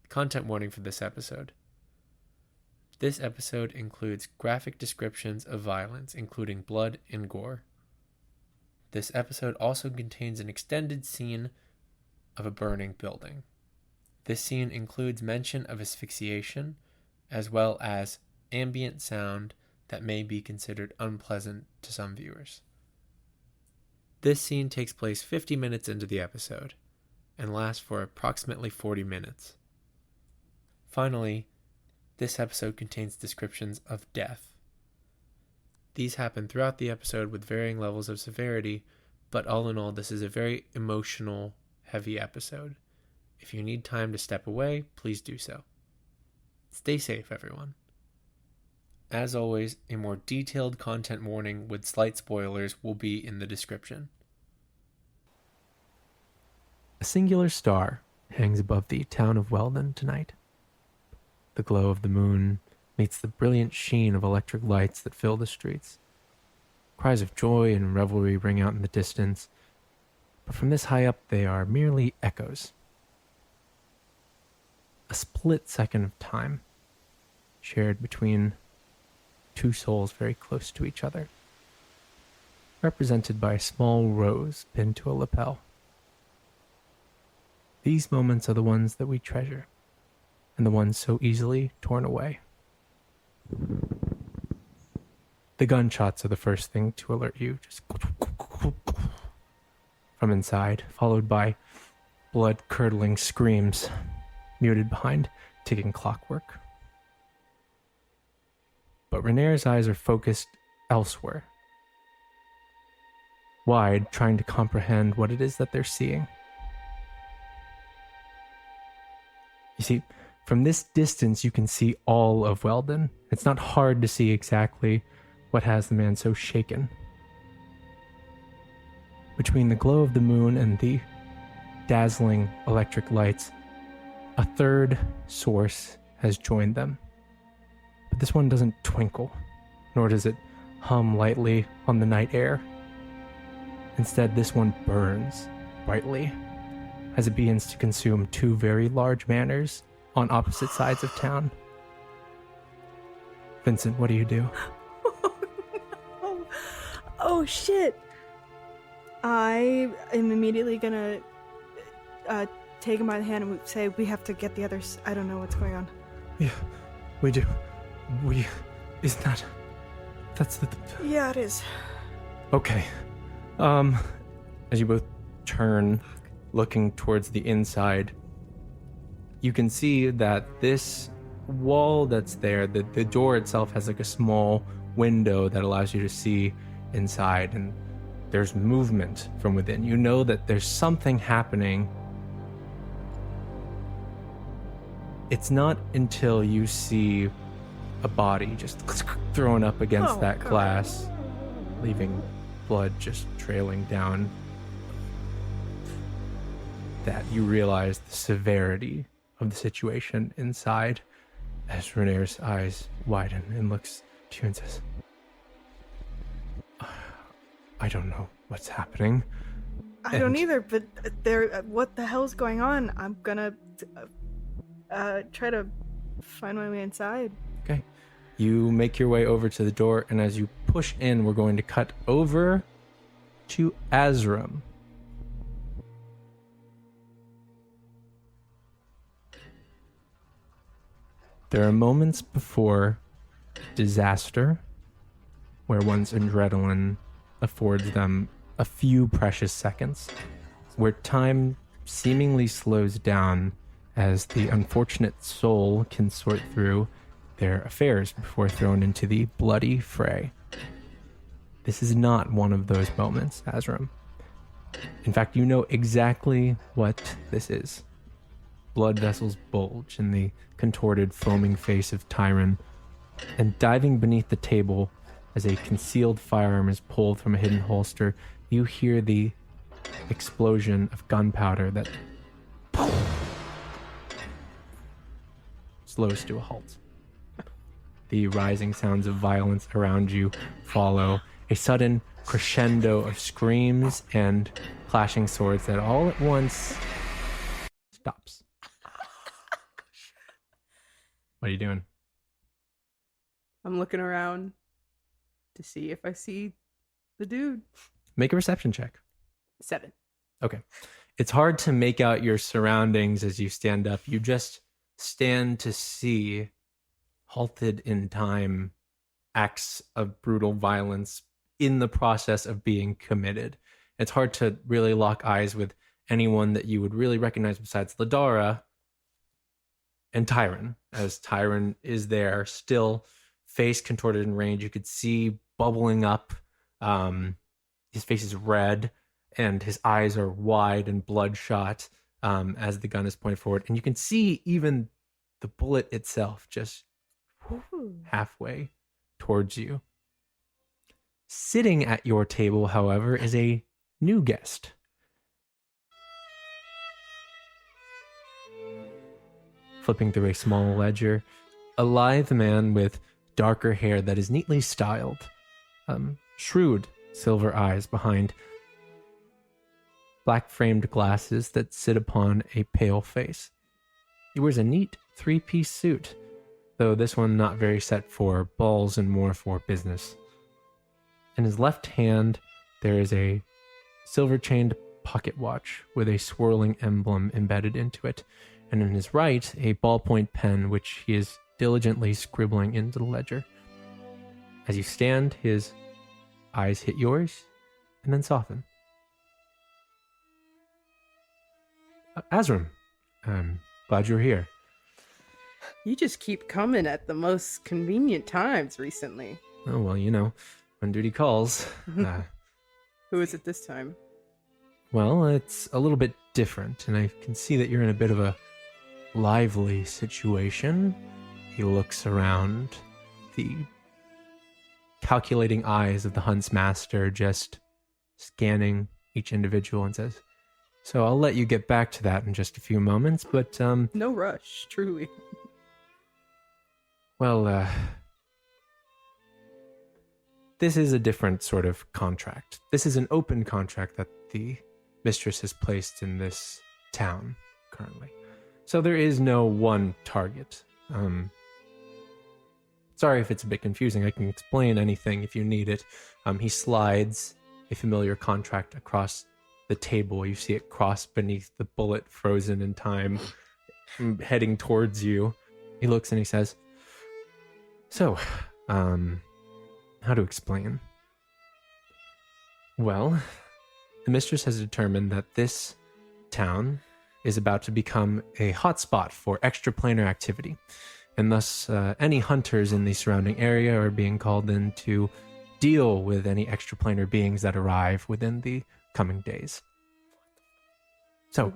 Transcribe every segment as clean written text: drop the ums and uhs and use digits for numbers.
Content warning for this episode. This episode includes graphic descriptions of violence, including blood and gore. This episode also contains an extended scene of a burning building. This scene includes mention of asphyxiation, as well as ambient sound that may be considered unpleasant to some viewers. This scene takes place 50 minutes into the episode and lasts for approximately 40 minutes. Finally, this episode contains descriptions of death. These happen throughout the episode with varying levels of severity, but all in all, this is a very emotional, heavy episode. If you need time to step away, please do so. Stay safe, everyone. As always, a more detailed content warning with slight spoilers will be in the description. A singular star hangs above the town of Weldon tonight. The glow of the moon meets the brilliant sheen of electric lights that fill the streets. Cries of joy and revelry ring out in the distance, but from this high up they are merely echoes. A split second of time, shared between two souls very close to each other, represented by a small rose pinned to a lapel. These moments are the ones that we treasure, and the ones so easily torn away. The gunshots are the first thing to alert you, just from inside, followed by blood-curdling screams, muted behind ticking clockwork. But Renere's eyes are focused elsewhere, wide, trying to comprehend what it is that they're seeing. You see, from this distance, you can see all of Weldon. It's not hard to see exactly what has the man so shaken. Between the glow of the moon and the dazzling electric lights, a third source has joined them. But this one doesn't twinkle, nor does it hum lightly on the night air. Instead, this one burns brightly as it begins to consume two very large manors on opposite sides of town. Vincent, what do you do? Oh, oh shit. I am immediately gonna take him by the hand and say, we have to get the others. I don't know what's going on. Yeah, we do. Isn't that... That's the... Yeah, it is. Okay. As you both turn, looking towards the inside, you can see that this wall that's there, the door itself has like a small window that allows you to see inside, and there's movement from within. You know that there's something happening. It's not until you see a body just thrown up against that glass, leaving blood just trailing down, that you realize the severity of the situation inside, as Renere's eyes widen and looks to you and says, I don't know what's happening. I don't either, but what the hell's going on? I'm gonna try to find my way inside. Okay. You make your way over to the door, and as you push in, we're going to cut over to Azram. There are moments before disaster where one's adrenaline affords them a few precious seconds, where time seemingly slows down as the unfortunate soul can sort through their affairs before thrown into the bloody fray. This is not one of those moments, Azram. In fact, you know exactly what this is. Blood vessels bulge in the contorted, foaming face of Tyron, and diving beneath the table as a concealed firearm is pulled from a hidden holster, you hear the explosion of gunpowder that slows to a halt. The rising sounds of violence around you follow, a sudden crescendo of screams and clashing swords that all at once stops. What are you doing? I'm looking around to see if I see the dude. Make a perception check. 7. Okay. It's hard to make out your surroundings as you stand up. You just stand to see, halted in time, acts of brutal violence in the process of being committed. It's hard to really lock eyes with anyone that you would really recognize besides Ladara and Tyron, as Tyron is there, still face contorted in rage. You could see bubbling up. His face is red, and his eyes are wide and bloodshot as the gun is pointed forward. And you can see even the bullet itself just halfway towards you. Sitting at your table, however, is a new guest. Flipping through a small ledger, a lithe man with darker hair that is neatly styled, shrewd silver eyes behind black-framed glasses that sit upon a pale face. He wears a neat three-piece suit, though this one not very set for balls and more for business. In his left hand, there is a silver-chained pocket watch with a swirling emblem embedded into it, and in his right, a ballpoint pen which he is diligently scribbling into the ledger. As you stand, his eyes hit yours and then soften. Azram, I'm glad you're here. You just keep coming at the most convenient times recently. Oh, well, you know, when duty calls. Who is it this time? Well, it's a little bit different, and I can see that you're in a bit of a lively situation. He looks around, the calculating eyes of the huntsmaster just scanning each individual, and says, "So I'll let you get back to that in just a few moments, but No rush, truly. well, this is a different sort of contract. This is an open contract that the mistress has placed in this town currently. So there is no one target. Sorry if it's a bit confusing. I can explain anything if you need it. He slides a familiar contract across the table. You see it cross beneath the bullet frozen in time, heading towards you. He looks and he says, "So, how to explain? Well, the mistress has determined that this town is about to become a hotspot for extraplanar activity, and thus any hunters in the surrounding area are being called in to deal with any extraplanar beings that arrive within the coming days. So,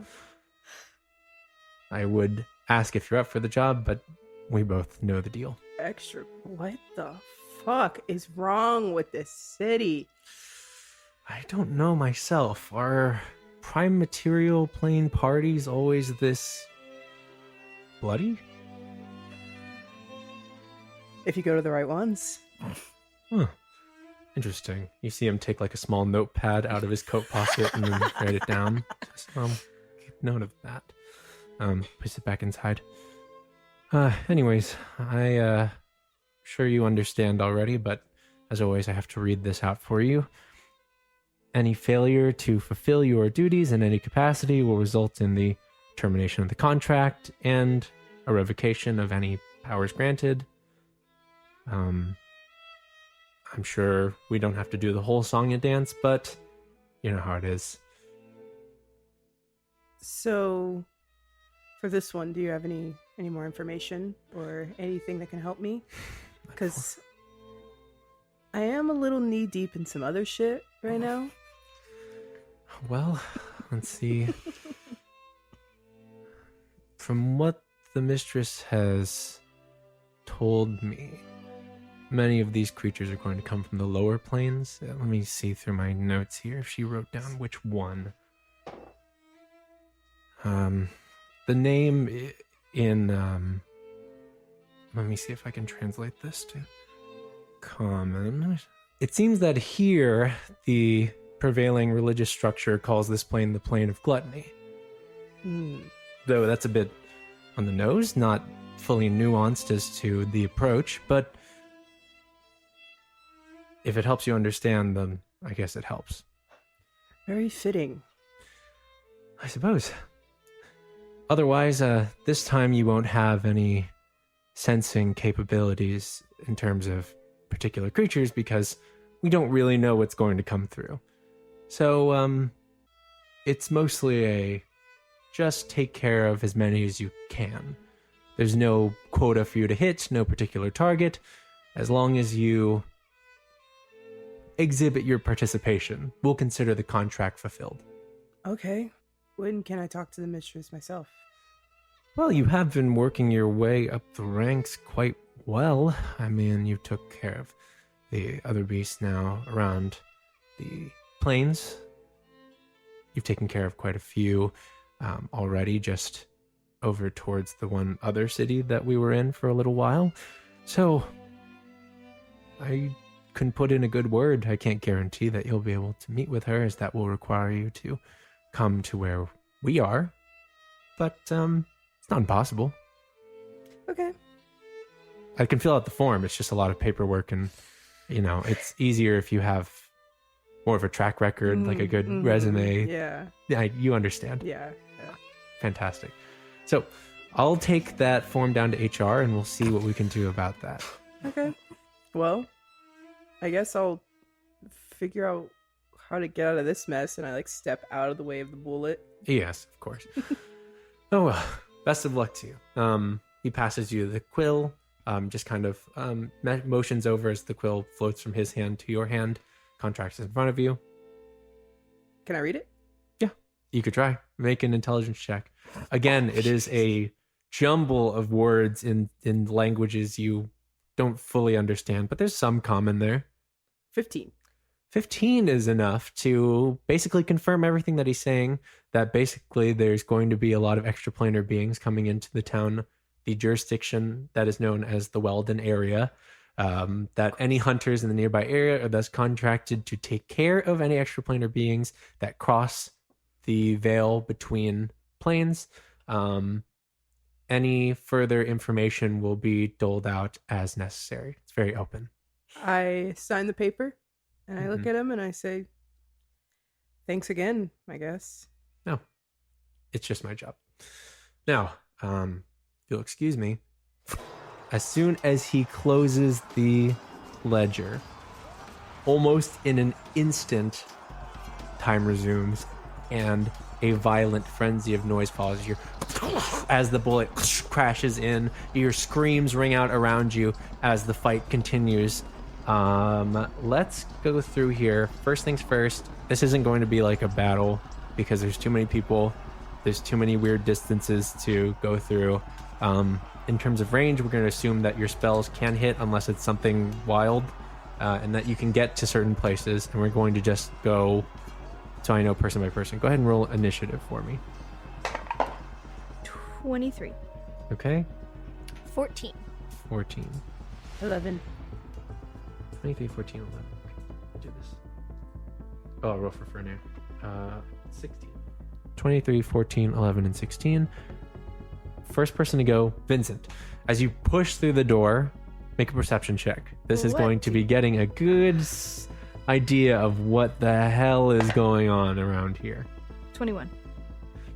I would ask if you're up for the job, but we both know the deal." Extra. What the fuck is wrong with this city? I don't know myself. Are prime material plane parties always this bloody? If you go to the right ones. Huh. Interesting. You see him take like a small notepad out of his coat pocket and then write it down. Just, keep note of that. Puts it back inside. Anyways, I sure you understand already, but as always, I have to read this out for you. Any failure to fulfill your duties in any capacity will result in the termination of the contract and a revocation of any powers granted. I'm sure we don't have to do the whole song and dance, but you know how it is. So, for this one, do you have any more information or anything that can help me? Because I am a little knee deep in some other shit right now. Well, let's see. From what the mistress has told me, many of these creatures are going to come from the lower planes. Let me see through my notes here if she wrote down which one. The name in, let me see if I can translate this to common. It seems that here, the prevailing religious structure calls this plane the plane of gluttony. Though that's a bit on the nose, not fully nuanced as to the approach, but if it helps you understand, then I guess it helps. Very fitting. I suppose. Otherwise, this time you won't have any sensing capabilities in terms of particular creatures because we don't really know what's going to come through. So, it's mostly a just take care of as many as you can. There's no quota for you to hit, no particular target. As long as you exhibit your participation, we'll consider the contract fulfilled. Okay. When can I talk to the mistress myself? Well, you have been working your way up the ranks quite well. I mean, you took care of the other beasts now around the plains. You've taken care of quite a few already, just over towards the one other city that we were in for a little while. So, I can put in a good word. I can't guarantee that you'll be able to meet with her, as that will require you to come to where we are. But, it's not impossible. Okay. I can fill out the form. It's just a lot of paperwork, and, it's easier if you have more of a track record, like a good resume. Yeah. Yeah, you understand. Yeah. Fantastic. So, I'll take that form down to HR, and we'll see what we can do about that. Okay. Well, I guess I'll figure out how to get out of this mess, and I step out of the way of the bullet. Yes, of course. Oh, well, best of luck to you. He passes you the quill, just kind of motions over as the quill floats from his hand to your hand. Contracts in front of you. Can I read it? Yeah, you could try. Make an intelligence check. Again, it is a jumble of words in languages you don't fully understand, but there's some common there. 15. 15 is enough to basically confirm everything that he's saying, that basically there's going to be a lot of extraplanar beings coming into the town, the jurisdiction that is known as the Weldon area, that any hunters in the nearby area are thus contracted to take care of any extraplanar beings that cross the veil between planes. Any further information will be doled out as necessary. It's very open. I sign the paper, and I look at him, and I say, thanks again, I guess. No, it's just my job. Now, if you'll excuse me, as soon as he closes the ledger, almost in an instant, time resumes, and a violent frenzy of noise follows you. As the bullet crashes in, your screams ring out around you as the fight continues. Let's go through here. First things first, this isn't going to be like a battle because there's too many people. There's too many weird distances to go through. In terms of range, we're going to assume that your spells can hit unless it's something wild, and that you can get to certain places, and we're going to just go so I know person by person. Go ahead and roll initiative for me. 23. Okay. 14. 14. 11. 23, 14, 11. Okay, do this. Oh, I'll roll for Fernair. 16. 23, 14, 11, and 16. First person to go, Vincent. As you push through the door, make a perception check. This is going to be getting a good idea of what the hell is going on around here. 21.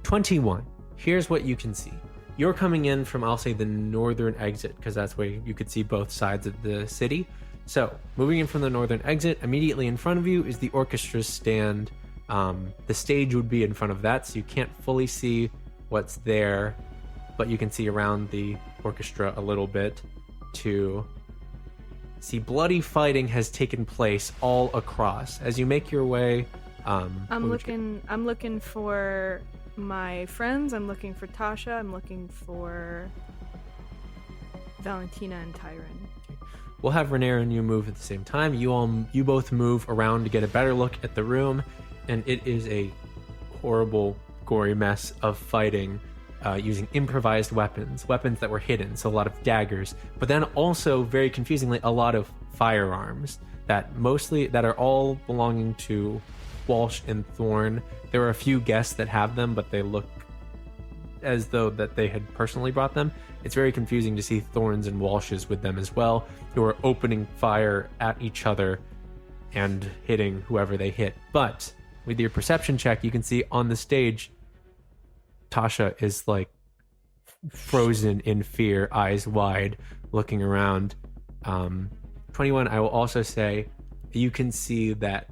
21. Here's what you can see. You're coming in from, I'll say, the northern exit, because that's where you could see both sides of the city. So, moving in from the northern exit, immediately in front of you is the orchestra stand. The stage would be in front of that, so you can't fully see what's there, but you can see around the orchestra a little bit to see bloody fighting has taken place all across. As you make your way, I'm looking for my friends. I'm looking for Tasha. I'm looking for Valentina and Tyron. We'll have Renair and you move at the same time. You both move around to get a better look at the room, and it is a horrible, gory mess of fighting using improvised weapons that were hidden, so a lot of daggers, but then also, very confusingly, a lot of firearms that are all belonging to Walsh and Thorne. There are a few guests that have them, but they look as though that they had personally brought them. It's very confusing to see Thorns and Walshes with them as well, who are opening fire at each other and hitting whoever they hit. But with your perception check, you can see on the stage, Tasha is like frozen in fear, eyes wide, looking around. 21, I will also say, you can see that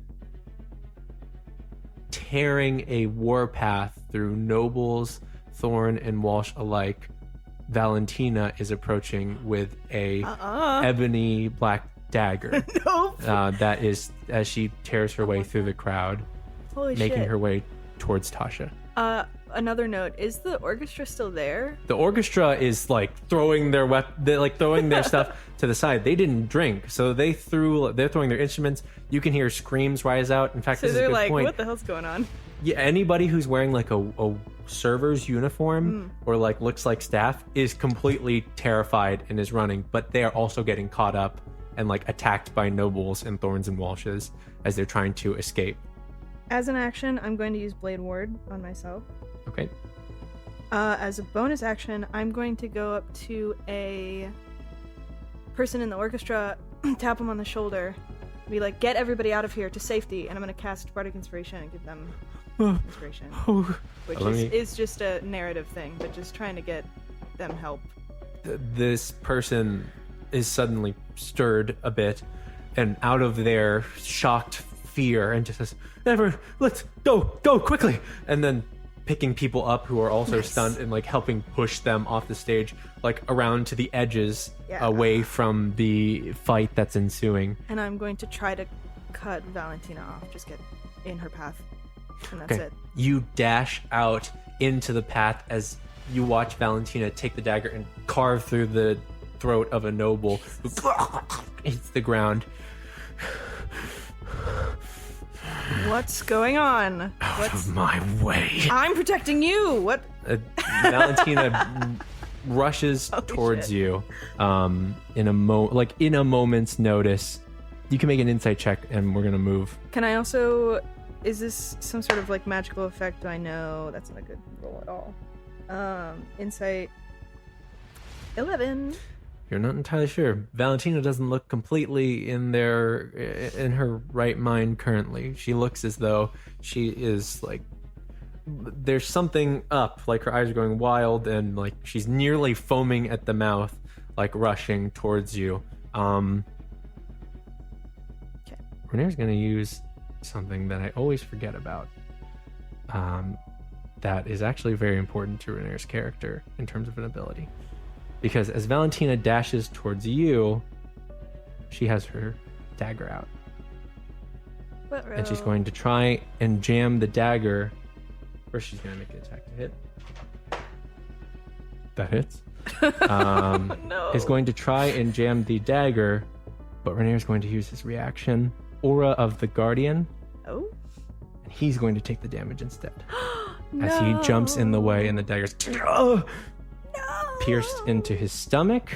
tearing a warpath through nobles, Thorn and Walsh alike, Valentina is approaching with a ebony black dagger. Nope. That is as she tears her way through the crowd, Holy making shit. her way towards Tasha. Another note, is the orchestra still there? The orchestra is like throwing their throwing their stuff to the side. They didn't drink, so they're throwing their instruments. You can hear screams rise out. In fact, So this is a they're good like, point. what the hell's going on? Yeah, anybody who's wearing like a server's uniform or like looks like staff is completely terrified and is running, but they are also getting caught up and like attacked by nobles and Thorns and Walshes as they're trying to escape. As an action, I'm going to use Blade Ward on myself. Okay. As a bonus action, I'm going to go up to a person in the orchestra, tap him on the shoulder, be like, get everybody out of here to safety, and I'm going to cast Bardic Inspiration and give them inspiration. Which is just a narrative thing, but just trying to get them help. This person is suddenly stirred a bit and out of their shocked fear and just says, let's go quickly, and then picking people up who are also stunned and like helping push them off the stage, like around to the edges, away from the fight that's ensuing. And I'm going to try to cut Valentina off, just get in her path, and that's it. You dash out into the path as you watch Valentina take the dagger and carve through the throat of a noble who hits the ground. What's going on? Out of my way. I'm protecting you! What? Valentina rushes towards you in a moment's notice. You can make an insight check and we're gonna move. Can I also... Is this some sort of like magical effect? Do I know? That's not a good roll at all. Insight 11. You're not entirely sure. Valentina doesn't look completely in her right mind currently. She looks as though she is like, there's something up, like her eyes are going wild and like she's nearly foaming at the mouth, like rushing towards you. Okay. Renee's gonna use something that I always forget about. That is actually very important to Renee's character in terms of an ability. Because as Valentina dashes towards you, she has her dagger out. And she's going to try and jam the dagger. First, she's going to make an attack to hit. That hits. No. Is going to try and jam the dagger, but Renee's going to use his reaction, Aura of the Guardian. Oh. And he's going to take the damage instead. No. As he jumps in the way and the dagger's pierced into his stomach.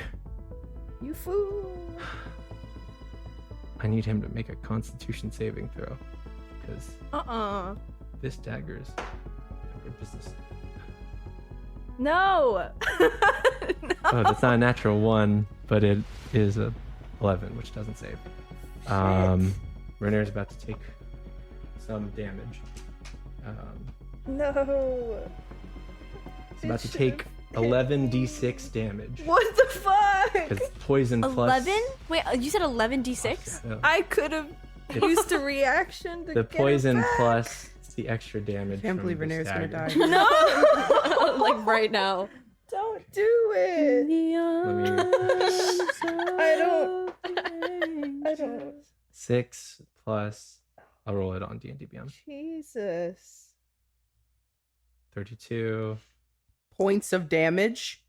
You fool. I need him to make a Constitution saving throw because this dagger is good business. No. Oh, that's not a natural 1, but it is a 11, which doesn't save. Renee's about to take some damage. No. It's about to take 11d6 damage. What the fuck? Because poison plus 11? Wait, you said 11d6? Yeah. I could have used a reaction to The get poison it back. plus the extra damage. I can't from believe this Renee's gonna dagger. die. No. Like right now. Don't do it. I don't. 6 plus, I'll roll it on D&D Beyond. Jesus. 32, Points of damage.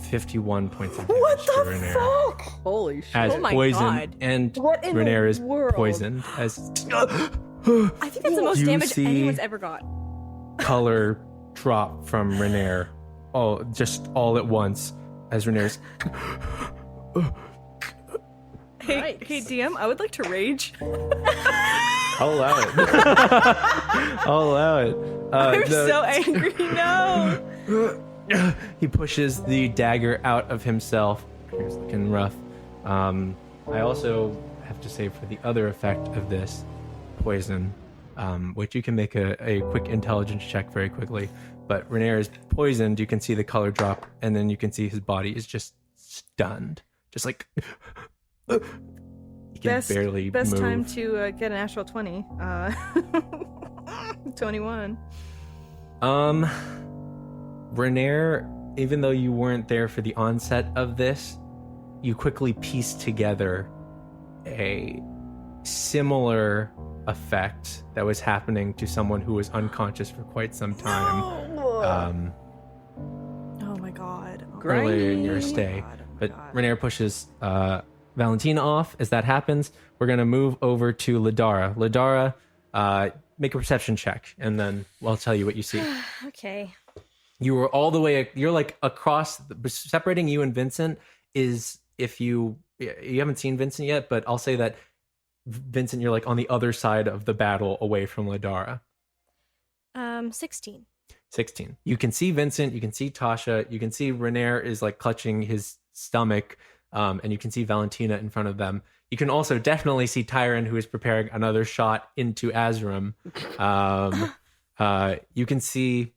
51 points of damage What to the Renee. fuck? Holy shit. As Oh my poison God. and What in Renee the is world? poisoned as I think that's the most You damage see- anyone's ever got. color drop from Renee, just all at once as Renee's Hey, Nice. hey, DM, I would like to rage. I'll allow it. I'll allow it. I'm so angry. No. He pushes the dagger out of himself. He's looking rough. I also have to say for the other effect of this poison, which you can make a quick intelligence check very quickly. But Renair is poisoned. You can see the color drop, and then you can see his body is just stunned, just like he can barely best move. time to get an natural 20. 21. Renair, even though you weren't there for the onset of this, you quickly piece together a similar effect that was happening to someone who was unconscious for quite some time. Oh my god. Earlier in your stay. But Renair pushes Valentina off. As that happens, we're going to move over to Ladara. Ladara, make a perception check, and then I'll tell you what you see. Okay. You were all the way, you're like across, separating you and Vincent is if you haven't seen Vincent yet, but I'll say that Vincent, you're like on the other side of the battle away from Ladara. 16. 16. You can see Vincent, you can see Tasha, you can see Renair is like clutching his stomach, and you can see Valentina in front of them. You can also definitely see Tyron, who is preparing another shot into Azram. You can see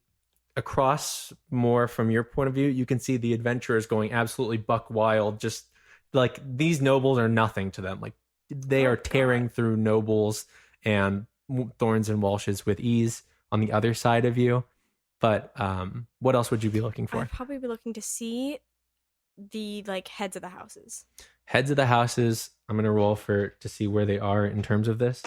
across more from your point of view, you can see the adventurers going absolutely buck wild. Just like these nobles are nothing to them. Like they are tearing through nobles and thorns and walshes with ease on the other side of you. But what else would you be looking for? I'd probably be looking to see the like heads of the houses. Heads of the houses. I'm gonna roll to see where they are in terms of this.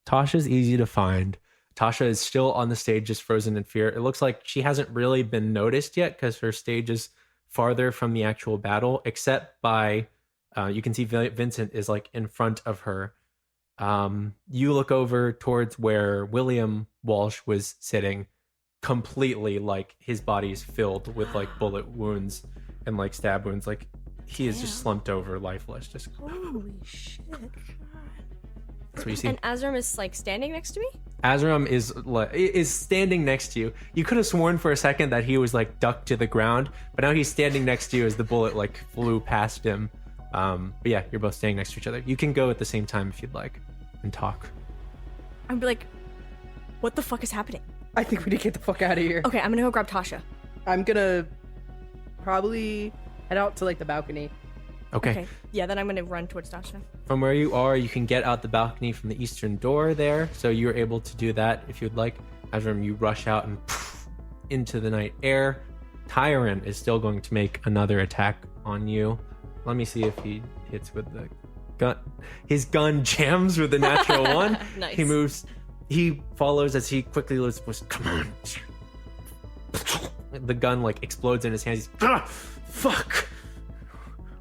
Tasha's easy to find. Tasha is still on the stage, just frozen in fear. It looks like she hasn't really been noticed yet because her stage is farther from the actual battle, except by you can see Vincent is like in front of her. You look over towards where William Walsh was sitting, completely like his body is filled with like bullet wounds and like stab wounds. Like he is just slumped over, lifeless. Just Holy shit. that's what you see. And Azram is like standing next to me? Azram is standing next to you. You could have sworn for a second that he was like ducked to the ground, but now he's standing next to you as the bullet like flew past him. But yeah, you're both standing next to each other. You can go at the same time if you'd like and talk. I'd be like, what the fuck is happening? I think we need to get the fuck out of here. Okay, I'm gonna go grab Tasha. I'm gonna probably head out to like the balcony. Okay. Yeah, then I'm gonna run towards Tasha. From where you are, you can get out the balcony from the eastern door there. So you're able to do that if you'd like. Azram, you rush out and into the night air. Tyron is still going to make another attack on you. Let me see if he hits with the gun. His gun jams with the natural one. Nice. He moves. He follows as he quickly lifts. Come on. The gun like explodes in his hands. He's, fuck.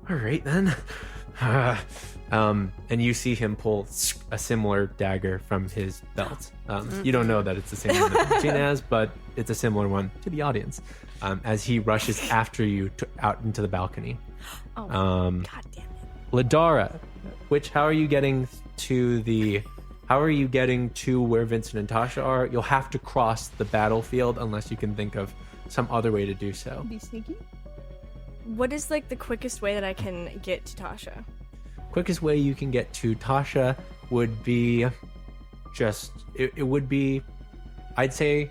All right then. And you see him pull a similar dagger from his belt. You don't know that it's the same one that Gina has, but it's a similar one to the audience. As he rushes after you out into the balcony. Oh, god damn it. Ladara, how are you getting to where Vincent and Tasha are? You'll have to cross the battlefield unless you can think of some other way to do so. Be sneaky. What is like the quickest way that I can get to Tasha? Quickest way you can get to Tasha would be it would be, I'd say,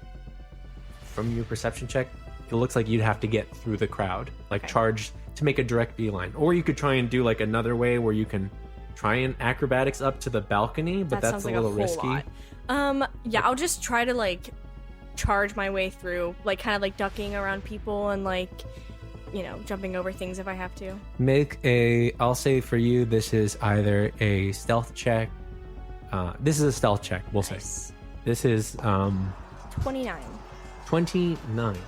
from your perception check, it looks like you'd have to get through the crowd, like charge to make a direct beeline. Or you could try and do like another way where you can try and acrobatics up to the balcony, but that's sounds a like little whole risky. Lot. Yeah, I'll just try to like charge my way through, like kind of like ducking around people and like, you know, jumping over things if I have to. I'll say for you, this is either a stealth check. This is a stealth check, we'll say. This is 29. 29.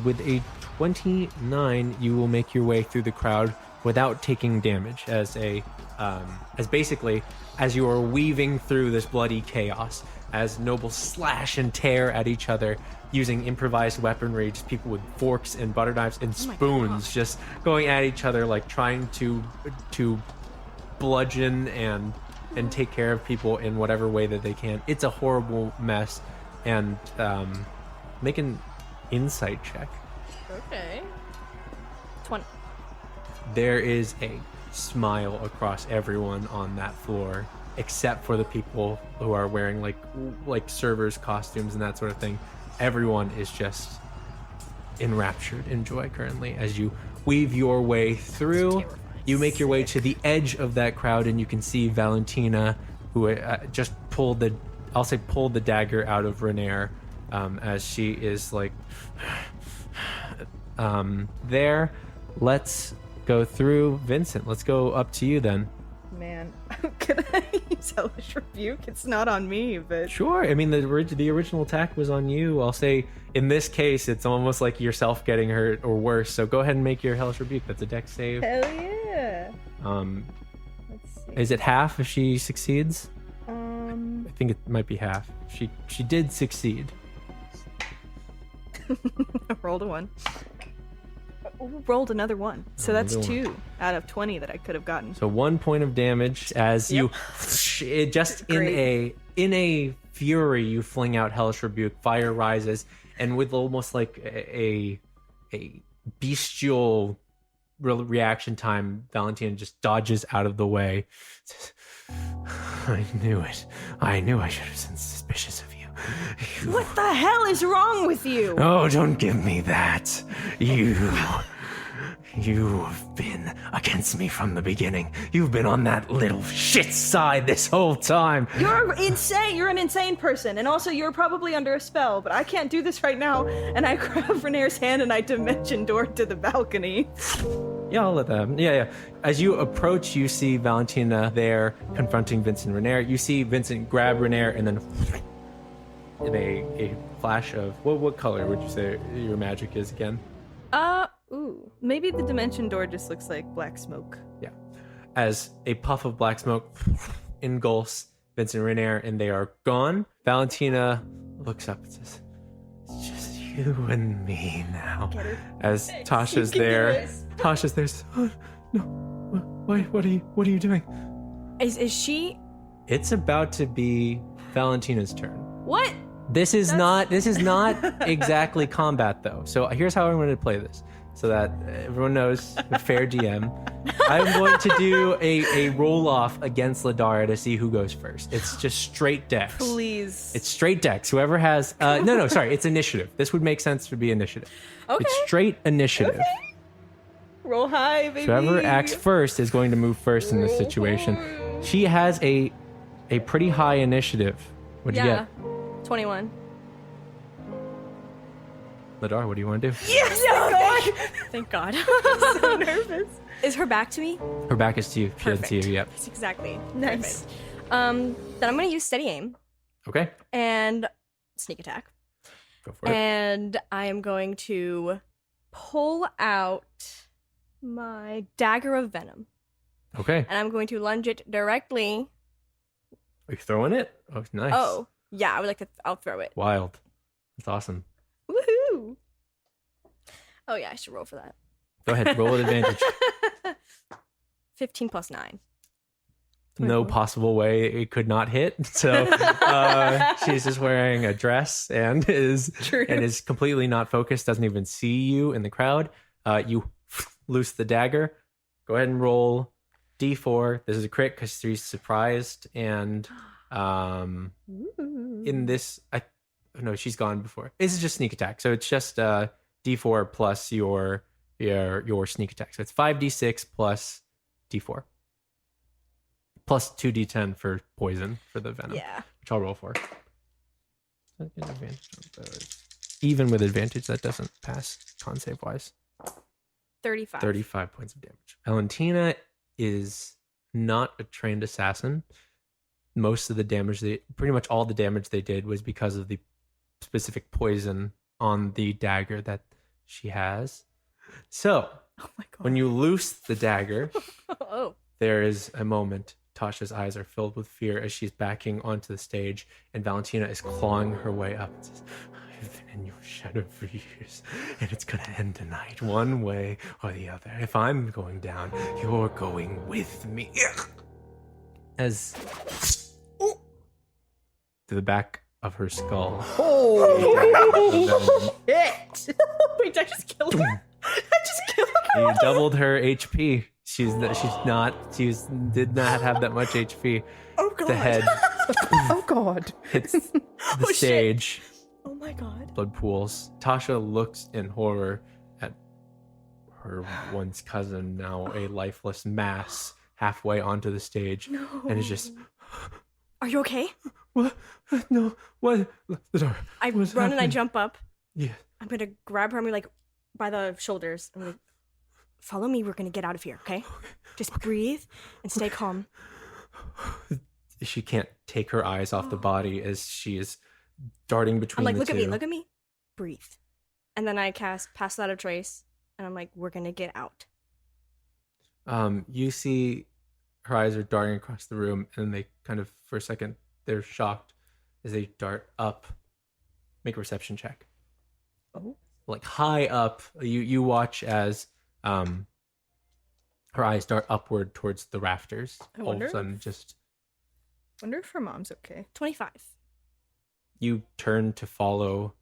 With a 29, you will make your way through the crowd without taking damage as basically as you are weaving through this bloody chaos, as nobles slash and tear at each other using improvised weaponry, just people with forks and butter knives and spoons just going at each other, like trying to bludgeon and and take care of people in whatever way that they can. It's a horrible mess. And make an insight check. Okay. 20. There is a smile across everyone on that floor, except for the people who are wearing like servers' costumes and that sort of thing. Everyone is just enraptured in joy currently as you weave your way through. You make your way to the edge of that crowd, and you can see Valentina, who just pulled the dagger out of Renair, as she is like there. Let's go through Vincent. Let's go up to you then. Man, can I use Hellish Rebuke? It's not on me, but... Sure. I mean, the original attack was on you. I'll say, in this case, it's almost like yourself getting hurt or worse. So go ahead and make your Hellish Rebuke. That's a dex save. Hell yeah. Let's see. Is it half if she succeeds? I think it might be half. She did succeed. I rolled a 1. Rolled another 1. So that's Another 2 out of 20 that I could have gotten. So 1 point of damage as you just in a fury you fling out Hellish Rebuke. Fire rises, and with almost like a bestial reaction time, Valentina just dodges out of the way. I knew it. I knew I should have been suspicious of you. What the hell is wrong with you? Oh, don't give me that. You've been against me from the beginning. You've been on that little shit side this whole time. You're insane. You're an insane person. And also, you're probably under a spell, but I can't do this right now. And I grab Renair's hand and I dimension door to the balcony. Yeah, I'll let that happen. Yeah. As you approach, you see Valentina there confronting Vincent Renair. You see Vincent grab Renair and then in a flash of... What color would you say your magic is again? Maybe the dimension door just looks like black smoke. Yeah. As a puff of black smoke engulfs Vincent Renair and they are gone, Valentina looks up and says, "It's just you and me now." As Tasha's there. Tasha's there. Oh, no. What are you doing? Is she? It's about to be Valentina's turn. What? This is not exactly combat though. So here's how I'm going to play this, so that everyone knows, a fair DM. I'm going to do a roll off against Ladara to see who goes first. It's just straight dex. Please. It's straight dex. Whoever has no, sorry, it's initiative. This would make sense to be initiative. Okay. It's straight initiative. Okay. Roll high, baby. So whoever acts first is going to move first in this situation. She has a pretty high initiative. What'd you get? 21. Ladar, what do you want to do? Yes! Thank God. I'm so nervous. Is her back to me? Her back is to you. She heads to you, yep. That's exactly. Nice. Perfect. Then I'm going to use steady aim Okay, and sneak attack. go for it. And I am going to pull out my dagger of venom. Okay. And I'm going to lunge it directly. Are you throwing it? Oh, nice. Oh, yeah, I would like to. I'll throw it. Wild. That's awesome. Woohoo! Oh, yeah, I should roll for that. Go ahead, roll at advantage. 15 plus 9. No possible way it could not hit. So she's just wearing a dress and is completely not focused, doesn't even see you in the crowd. You loose the dagger. Go ahead and roll D4. This is a crit because she's surprised. And in this, no, she's gone before. This is just sneak attack. So it's just D4 plus your sneak attack. So it's 5d6 plus D4. Plus 2d10 for poison for the venom. Yeah. Which I'll roll for. Even with advantage, that doesn't pass con save wise. 35. 35 points of damage. Valentina is not a trained assassin. Most of the damage, pretty much all the damage they did was because of the specific poison on the dagger that she has. So, when you loose the dagger, there is a moment. Tasha's eyes are filled with fear as she's backing onto the stage, and Valentina is clawing her way up and says, "I've been in your shadow for years, and it's gonna end tonight, one way or the other. If I'm going down, you're going with me." as to the back of her skull. Oh, shit! Wait, did I just kill her? I just killed her. You doubled her HP. She did not have that much HP. Oh god. The head Oh god. hits the shit. stage. Oh my god. Blood pools. Tasha looks in horror at her once cousin, now a lifeless mass, halfway onto the stage, No. and is just, Are you okay? what? No, what? The door. I What's run and I happening? jump up. Yeah. I'm gonna grab her. I'm like by the shoulders. I'm like, follow me. We're gonna get out of here. Okay? Just breathe and stay calm. She can't take her eyes off the body as she is darting between I'm like, the look two. at me. Look at me. Breathe. And then I cast Pass Without a Trace, and I'm like, we're gonna get out. You see her eyes are darting across the room, and they kind of, for a second, they're shocked as they dart up. Make a perception check. Oh. Like high up, you watch as her eyes dart upward towards the rafters. I All of wonder a sudden, just Wonder if her mom's okay. 25. you turn to follow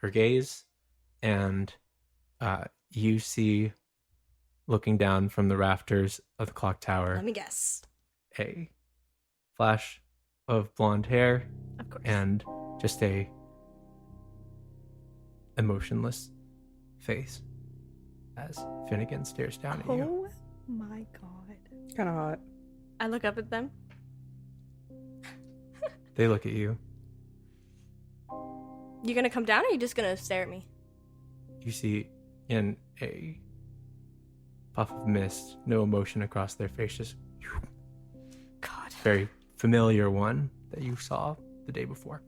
her gaze, and you see, looking down from the rafters of the clock tower, Let me guess. a flash of blonde hair Of course. and just a emotionless face as Finnegan stares down at you. Oh my god. Kind of hot. I look up at them. They look at you. You gonna come down, or are you just gonna stare at me? You see in a puff of mist, no emotion across their face, just God. very familiar one that you saw the day before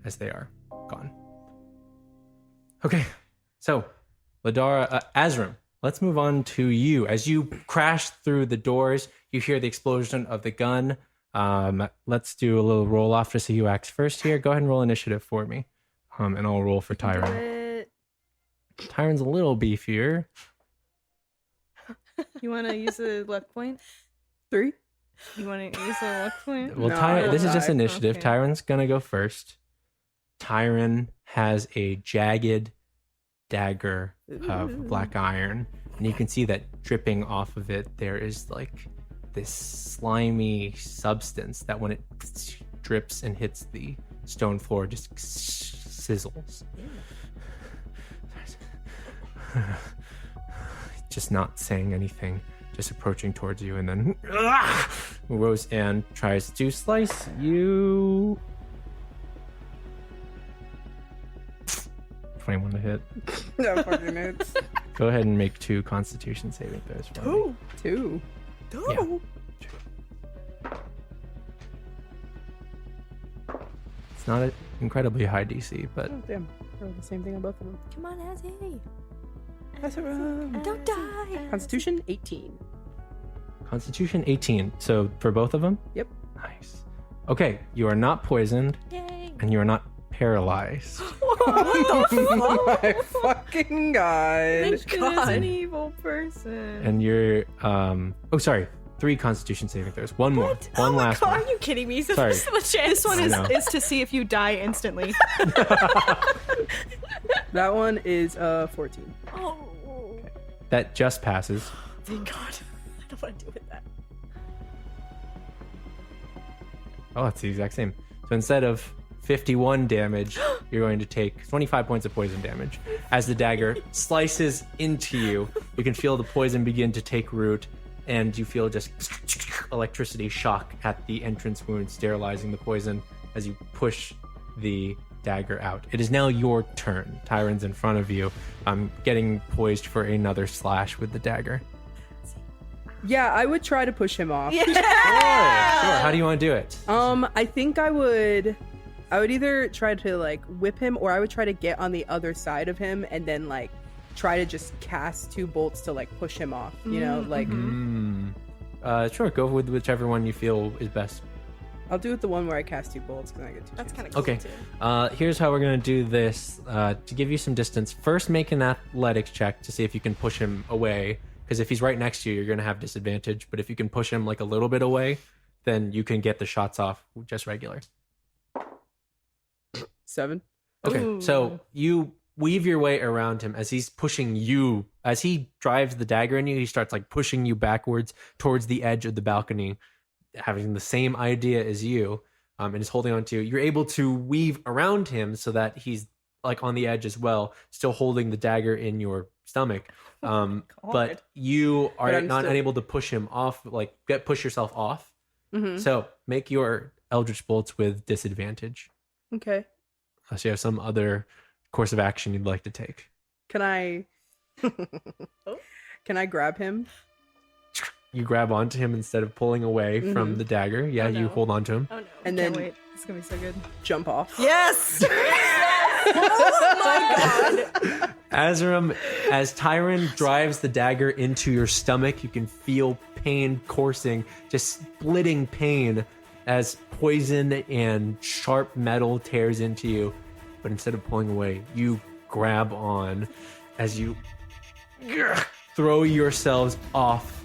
as they are gone. Okay, so Ladara, Azrim, let's move on to you. As you crash through the doors, you hear the explosion of the gun. Let's do a little roll off to see who acts first here. Go ahead and roll initiative for me. And I'll roll for Do Tyron. it. Tyron's a little beefier. You want to use the luck point? 3. You want to use the luck point? Well, No, this is just I- initiative. okay. Tyron's gonna go first. Tyron has a jagged dagger of black iron, and you can see that dripping off of it, there is like this slimy substance that when it drips and hits the stone floor, just sizzles. Just not saying anything, just approaching towards you, and then Roseanne tries to slice you. 21 to hit. No fucking hits. Go ahead and make 2 Constitution saving throws for me. 2. Yeah. It's not an incredibly high DC, but Oh, damn. Roll the same thing on both of them. Come on, Azzy. That's a run. Don't die. Constitution 18. Constitution 18. So for both of them? Yep. Nice. Okay, you are not poisoned, Yay. and you are not paralyzed. What the fuck? My fucking god. This is God. an evil person. And you're 3 Constitution saving throws. One more. What? One Oh my last God, one. Are you kidding me? So Sorry. this is the chance. This one I is, know. is to see if you die instantly. That one is 14. Oh. That just passes. Thank God. I don't want to deal with that. Oh, it's the exact same. So instead of 51 damage, you're going to take 25 points of poison damage. As the dagger slices into you, you can feel the poison begin to take root, and you feel just electricity shock at the entrance wound, sterilizing the poison as you push the dagger out. It is now your turn. Tyron's in front of you, getting poised for another slash with the dagger. Yeah, I would try to push him off. Sure. How do you want to do it? I think I would either try to like whip him, or I would try to get on the other side of him and then like try to just cast 2 bolts to like push him off, you know, like Sure, go with whichever one you feel is best. I'll do it the one where I cast 2 bolts because I get 2 That's chances. kind of cool Okay. too. Here's how we're going to do this. To give you some distance, first make an athletics check to see if you can push him away. Because if he's right next to you, you're going to have disadvantage. But if you can push him like a little bit away, then you can get the shots off just regular. 7. Okay, so you weave your way around him as he's pushing you. As he drives the dagger in you, he starts like pushing you backwards towards the edge of the balcony, having the same idea as you, and is holding on to you. You're able to weave around him so that he's like on the edge as well, still holding the dagger in your stomach. But you are unable to push him off, like push yourself off. So make your Eldritch Bolts with disadvantage. Okay. Unless you have some other course of action you'd like to take. Can I grab him? You grab onto him instead of pulling away from the dagger. Yeah, Oh, no. you hold on to him. Oh no! And Can't then- wait. It's gonna be so good. Jump off. Yes! Azaram, as Tyron drives the dagger into your stomach, you can feel pain coursing, just splitting pain as poison and sharp metal tears into you. But instead of pulling away, you grab on as you throw yourselves off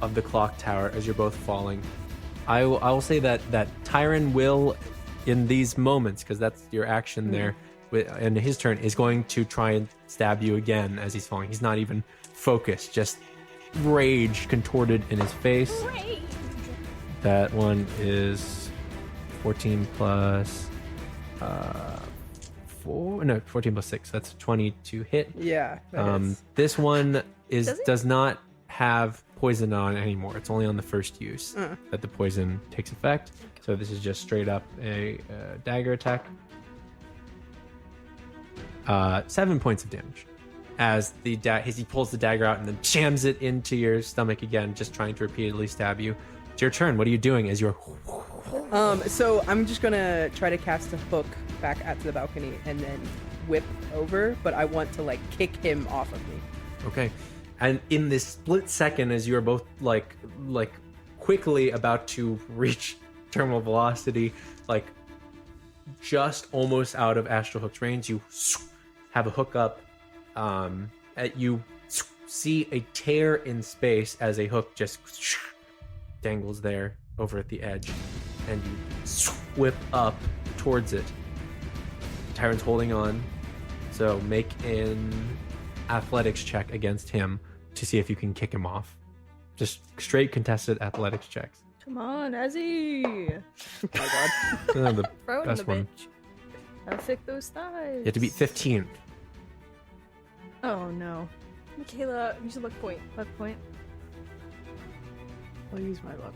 of the clock tower as you're both falling. I will say that Tyron will, in these moments, because that's your action there, and his turn, is going to try and stab you again as he's falling. He's not even focused, just rage contorted in his face. Great. That one is 14 plus 14 plus 6. That's 20 to hit. Yeah. that is. This one Does it? does not have poison on anymore. It's only on the first use that the poison takes effect. So this is just straight up a dagger attack. 7 points of damage as as he pulls the dagger out and then jams it into your stomach again, just trying to repeatedly stab you. It's your turn. What are you doing as you're... So I'm just gonna try to cast a hook back out to the balcony and then whip over, but I want to like kick him off of me. Okay. And in this split second, as you are both like quickly about to reach terminal velocity, like just almost out of Astral Hook's range, you have a hook up. You see a tear in space as a hook just dangles there over at the edge, and you whip up towards it. Tyron's holding on, so make an athletics check against him to see if you can kick him off. Just straight contested athletics checks. Come on, Ezzy. Oh my god. The Throw it in best the one. bitch. I'll thick those thighs. You have to beat 15. Oh no. Michaela, use a luck point. Luck point. I'll use my luck.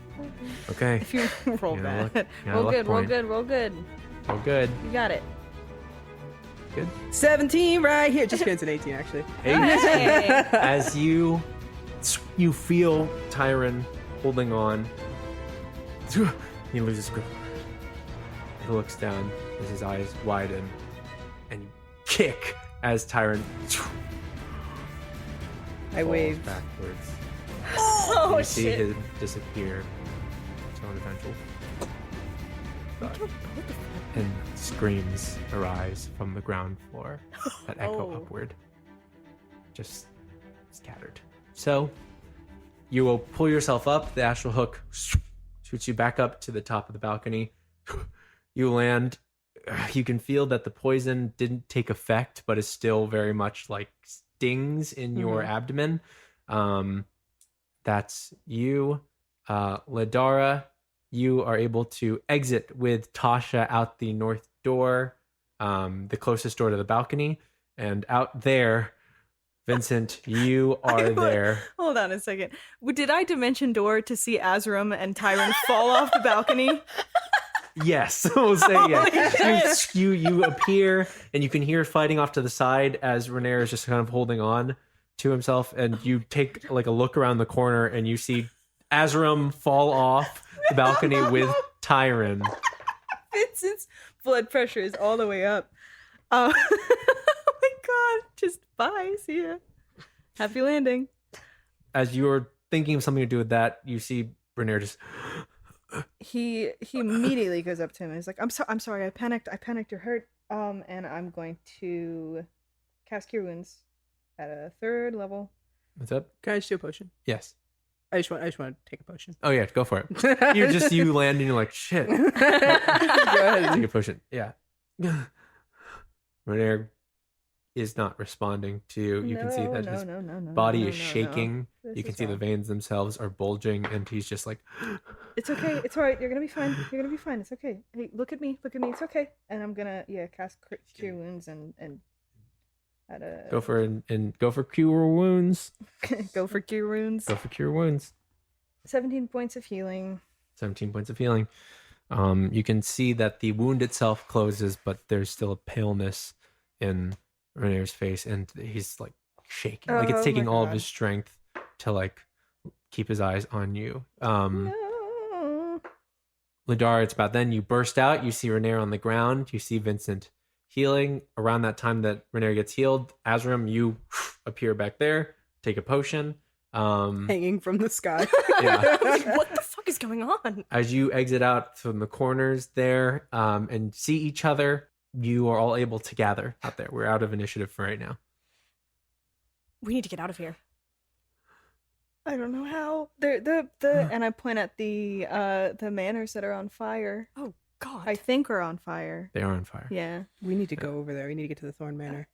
Okay. If you roll Yeah, bad. luck- yeah, Roll luck good, roll point. good, roll good. Oh, good. You got it. Good. 17 right here. Just kidding, it's an 18 actually. Hey. As you feel Tyron holding on, he loses grip. He looks down as his eyes widen, and you kick as Tyron I falls wave. backwards. Oh You see shit. him disappear to an eventual thud. And screams arise from the ground floor that echo Oh. upward, just scattered. So you will pull yourself up. The astral hook shoots you back up to the top of the balcony. You land. You can feel that the poison didn't take effect, but is still very much like stings in your abdomen. That's you. Ladara, you are able to exit with Tasha out the north door, the closest door to the balcony. And out there, Vincent, you are there. Hold on a second. Did I dimension door to see Azram and Tyron fall off the balcony? Yes, we'll say yes. You appear, and you can hear fighting off to the side as Renair is just kind of holding on to himself, and you take like a look around the corner, and you see Azram fall off the balcony with Tyron. Vincent's blood pressure is all the way up. Oh my god. Just bye. See ya. Happy landing. As you're thinking of something to do with that, you see Renair just... He immediately goes up to him and is like, I'm sorry, I panicked, you're hurt. And I'm going to cast Cure Wounds at a 3rd level. What's up? Can I steal a potion? Yes. I just want to take a potion. Oh yeah, go for it. You land and you're like, shit. Go ahead. Take a potion. Yeah. Renair is not responding to you. You can see that his body is shaking. You can see the veins themselves are bulging, and he's just like, It's okay. It's all right. You're gonna be fine. You're gonna be fine. It's okay. Hey, look at me. Look at me. It's okay. And I'm gonna cast Cure Wounds and add a go for cure wounds. go for Cure Wounds. Go for cure wounds. 17 points of healing. 17 points of healing. You can see that the wound itself closes, but there's still a paleness in Renair's face, and he's like shaking. Like it's taking all of his strength to like keep his eyes on you. No. Ladar, it's about then you burst out. You see Renair on the ground. You see Vincent healing. Around that time that Renair gets healed, Azram, you appear back there. Take a potion. Hanging from the sky. Yeah. Like, what the fuck is going on? As you exit out from the corners there and see each other, you are all able to gather out there. We're out of initiative for right now. We need to get out of here. I don't know how. The and I point at the manors that are on fire. Oh God. I think are on fire. They are on fire. Yeah. We need to go over there. We need to get to the Thorn Manor.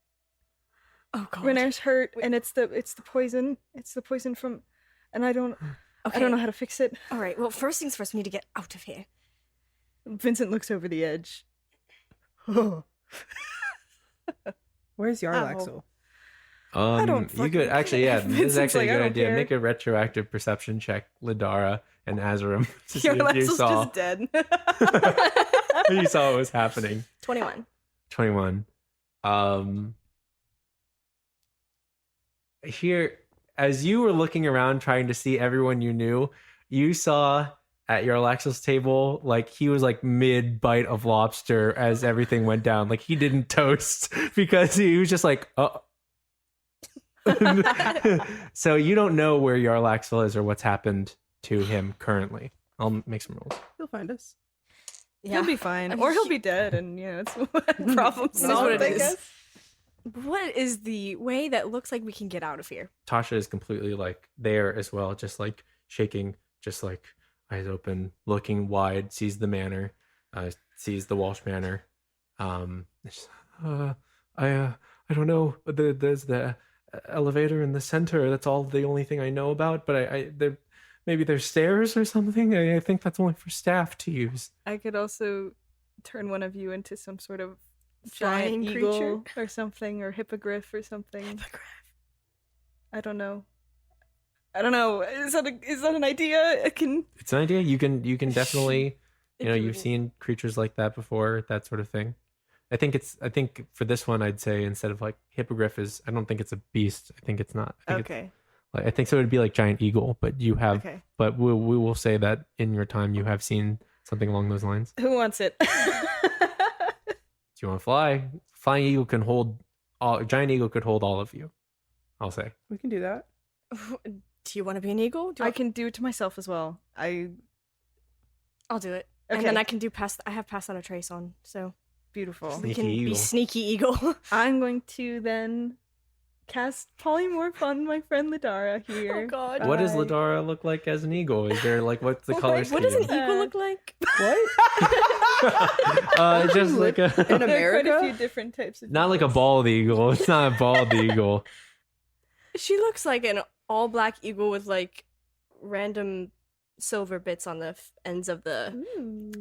Oh God. Renair's hurt, and it's the poison. It's the poison from, and I don't know how to fix it. All right. Well, first things first, we need to get out of here. Vincent looks over the edge. Where's Yarlaxle? I don't You fucking could actually, yeah, care. this is Vincent's actually like, a I good don't idea. care. Make a retroactive perception check, Ladara and Azaram. To see if you Yarlaxle's saw just dead. you saw what was happening. 21. 21. Here, as you were looking around trying to see everyone you knew, you saw at your Alexa's table, like he was like mid bite of lobster as everything went down. Like he didn't toast because he was just like, oh. So you don't know where Yarlaxle is or what's happened to him currently. I'll make some rolls. He'll find us. Yeah. He'll be fine, I mean, or he'll be dead, and it's problem It is what solved. it I is. guess. What is the way that looks like we can get out of here? Tasha is completely like there as well, just like shaking, just like eyes open, looking wide, sees the manor, sees the Walsh manor. It's, I don't know. There's the elevator in the center. That's the only thing I know about. But there maybe there's stairs or something. I think that's only for staff to use. I could also turn one of you into some sort of Flying giant eagle creature? or something, or hippogriff or something. I don't know. Is that an idea? It's an idea. You can definitely, If you've you- seen creatures like that before, that sort of thing. I think for this one, I'd say instead of like hippogriff I don't think it's a beast. I think it's not. Okay. I think so. It'd be like giant eagle, but you have, Okay. but we will say that in your time you have seen something along those lines. Who wants it? Do you want to fly? Flying eagle can hold giant eagle could hold all of you. I'll say. We can do that. Do you want to be an eagle? I can do it to myself as well. I'll do it. Okay. And then I can do I have pass on a trace on, so Beautiful. we Sneaky can be eagle. sneaky eagle. I'm going to then cast polymorph on my friend Ladara here. Oh God. What does I- Ladara look like as an eagle? Is there like what's the color scheme? What does an eagle Uh, look like? Just like In a There are quite a America? few different types of not like a eagles. bald eagle. It's not a bald eagle. She looks like an all black eagle with like random silver bits on the ends of the Ooh.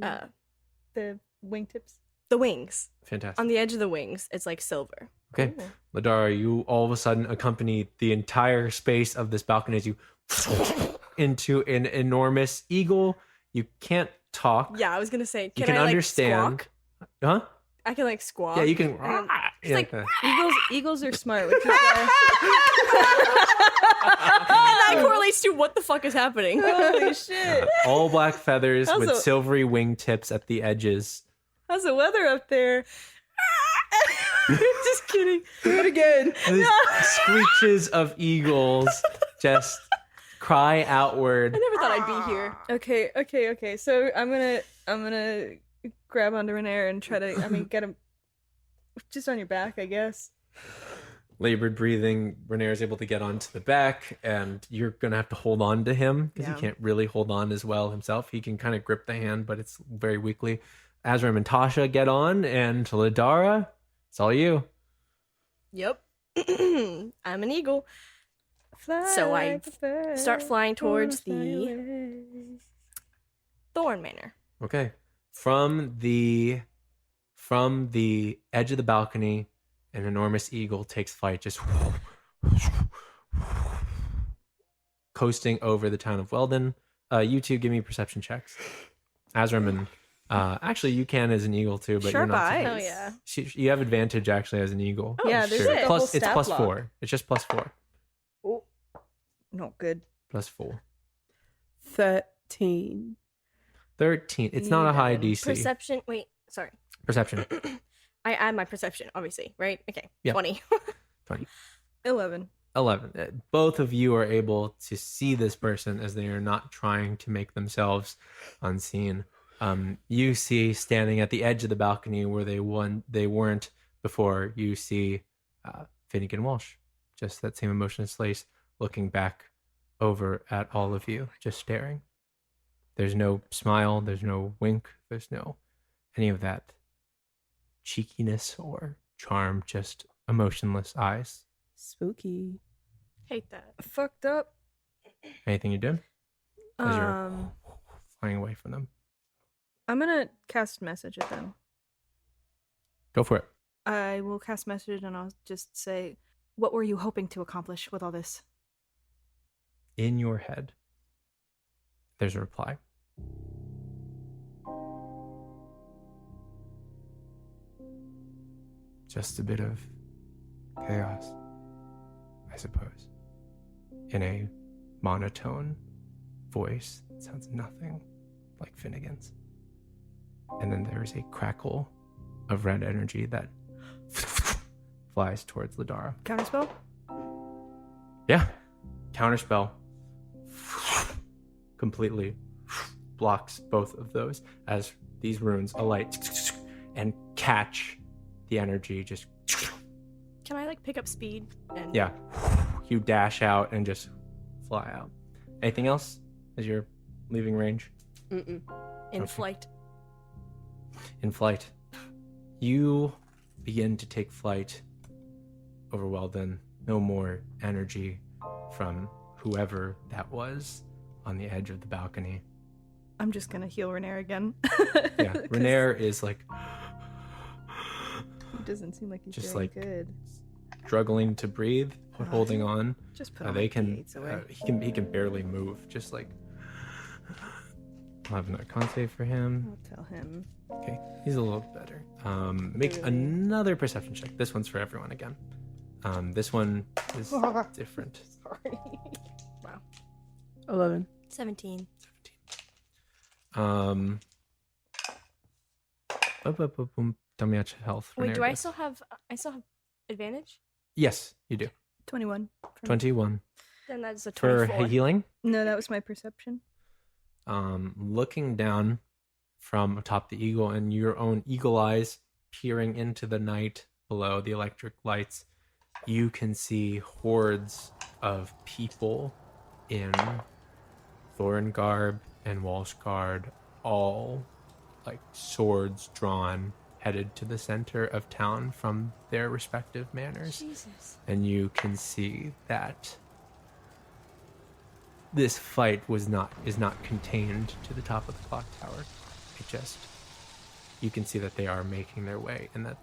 The wingtips. the wings. Fantastic. On the edge of the wings, it's like silver. Okay, Ladara, you all of a sudden accompany the entire space of this balcony as you into an enormous eagle. You can't talk. Yeah, I was gonna say, You can can I, like, understand. squawk? Huh? I can like squawk. Yeah, you can. And Yeah, like- that. Eagles are smart, which is why. and that correlates to what the fuck is happening. Holy shit! All black feathers with Also- silvery wingtips at the edges. How's the weather up there? Just kidding. Do it again. And these screeches of eagles just cry outward. I never thought I'd be here. Okay. So I'm gonna grab onto Renair and try to, get him just on your back, I guess. labored breathing. Renair is able to get onto the back, and you're going to have to hold on to him because Yeah. he can't really hold on as well himself. He can kind of grip the hand, but it's very weakly. Azram and Tasha get on, and Ladara, it's all you. Yep. I'm an eagle. So I start flying towards the Thorn Manor. Okay. From the edge of the balcony, an enormous eagle takes flight, just coasting over the town of Weldon. You two give me perception checks. Azram and actually you can as an eagle too, but you're Sharp not. eyes. Oh yeah. You have advantage actually as an eagle. Oh, Yeah, there's shit. like a Plus, whole it's stat plus block. 4. It's just plus 4. Oh, not good. Plus 4. 13. 13. It's not a high Even. DC. Perception. Wait. Sorry. Perception. I add my perception, obviously, right? Okay. Yeah. 20. 11. 11. Both of you are able to see this person as they are not trying to make themselves unseen. You see standing at the edge of the balcony where they weren't before. You see Finnegan Walsh, just that same emotionless face, looking back over at all of you, just staring. There's no smile. There's no wink. There's no any of that cheekiness or charm. Just emotionless eyes. Spooky. Hate that. Fucked up. Anything you did as you're Um, flying away from them? I'm gonna cast message at them. Go for it. I will cast message and I'll just say, "What were you hoping to accomplish with all this?" In your head, there's a reply. Just a bit of chaos, I suppose. In a monotone voice that sounds nothing like Finnegan's. And then there is a crackle of red energy that flies towards Ladara. Counterspell? Yeah. Counterspell completely blocks both of those as these runes alight and catch the energy. Just Can I like pick up speed and yeah, you dash out and just fly out. Anything else as you're leaving range? in Okay. flight? In flight, you begin to take flight over Weldon. No more energy from whoever that was on the edge of the balcony. I'm just gonna heal Renair again. Yeah, 'Cause Renair is like He doesn't seem like he's just doing like good. struggling to breathe, but holding on. Just put all They my can. D8s away. He can barely move. Just like. I'll have another con save for him. I'll tell him. Okay, he's a little better. Make Really? another perception check. This one's for everyone again. This one is different. Sorry. 11. 17. 17. Tell me about your health. Wait, Renair do I does. still have advantage? Yes, you do. 21. 21 Then that's a for 24. healing. No, that was my perception. Looking down from atop the eagle and your own eagle eyes peering into the night below the electric lights, you can see hordes of people in Thorin garb and Walsh guard, all like swords drawn, headed to the center of town from their respective manors. Jesus. And you can see that this fight is not contained to the top of the clock tower. You can see that they are making their way and that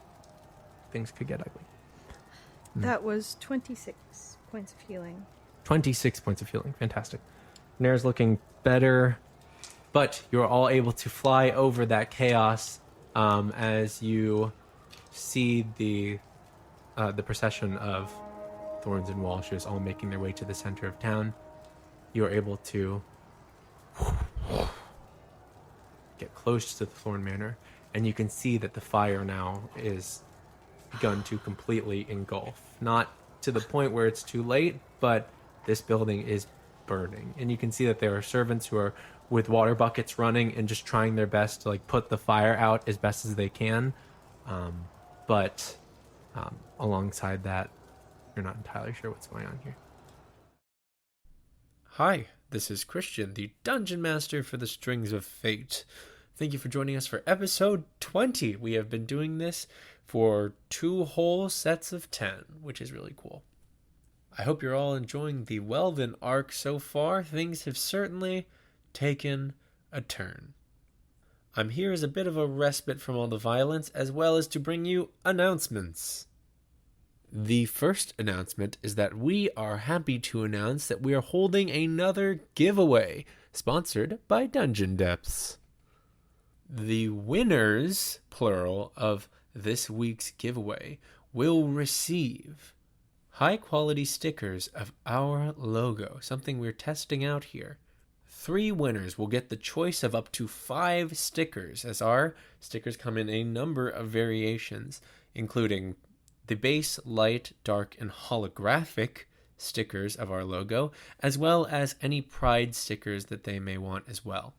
things could get ugly. That was 26 points of healing. 26 points of healing. Fantastic. Nair's looking better, but you're all able to fly over that chaos as you see the procession of Thorns and Walshes all making their way to the center of town. You're able to get close to the Thorn Manor, and you can see that the fire now is begun to completely engulf. Not to the point where it's too late, but this building is burning. And you can see that there are servants who are with water buckets running and just trying their best to like put the fire out as best as they can. But alongside that, you're not entirely sure what's going on here. Hi, this is Christian, the Dungeon Master for the Strings of Fate. Thank you for joining us for episode 20. We have been doing this for 2 whole sets of 10, which is really cool. I hope you're all enjoying the Weldon arc so far. Things have certainly taken a turn. I'm here as a bit of a respite from all the violence, as well as to bring you announcements. The first announcement is that we are happy to announce that we are holding another giveaway, sponsored by Dungeon Depths. The winners, plural, of this week's giveaway will receive high-quality stickers of our logo, something we're testing out here. 3 winners will get the choice of up to 5 stickers, as our stickers come in a number of variations, including the base, light, dark, and holographic stickers of our logo, as well as any pride stickers that they may want as well.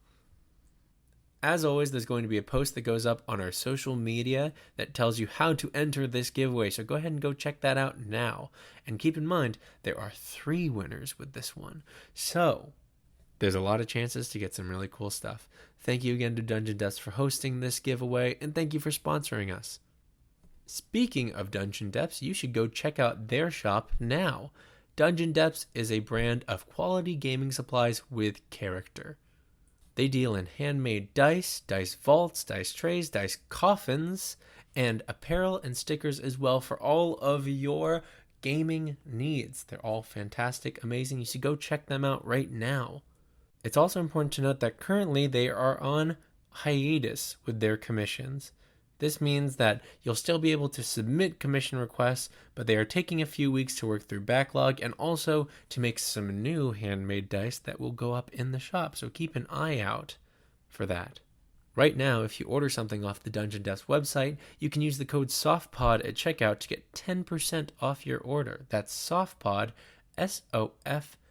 As always, there's going to be a post that goes up on our social media that tells you how to enter this giveaway, so go ahead and go check that out now. And keep in mind, there are 3 winners with this one, so there's a lot of chances to get some really cool stuff. Thank you again to Dungeon Depths for hosting this giveaway, and thank you for sponsoring us. Speaking of Dungeon Depths, you should go check out their shop now. Dungeon Depths is a brand of quality gaming supplies with character. They deal in handmade dice, dice vaults, dice trays, dice coffins, and apparel and stickers as well for all of your gaming needs. They're all fantastic, amazing. You should go check them out right now. It's also important to note that currently they are on hiatus with their commissions. This means that you'll still be able to submit commission requests, but they are taking a few weeks to work through backlog and also to make some new handmade dice that will go up in the shop, so keep an eye out for that. Right now, if you order something off the Dungeon Depths website, you can use the code SOFpod at checkout to get 10% off your order. That's SOFpod, SOFpod.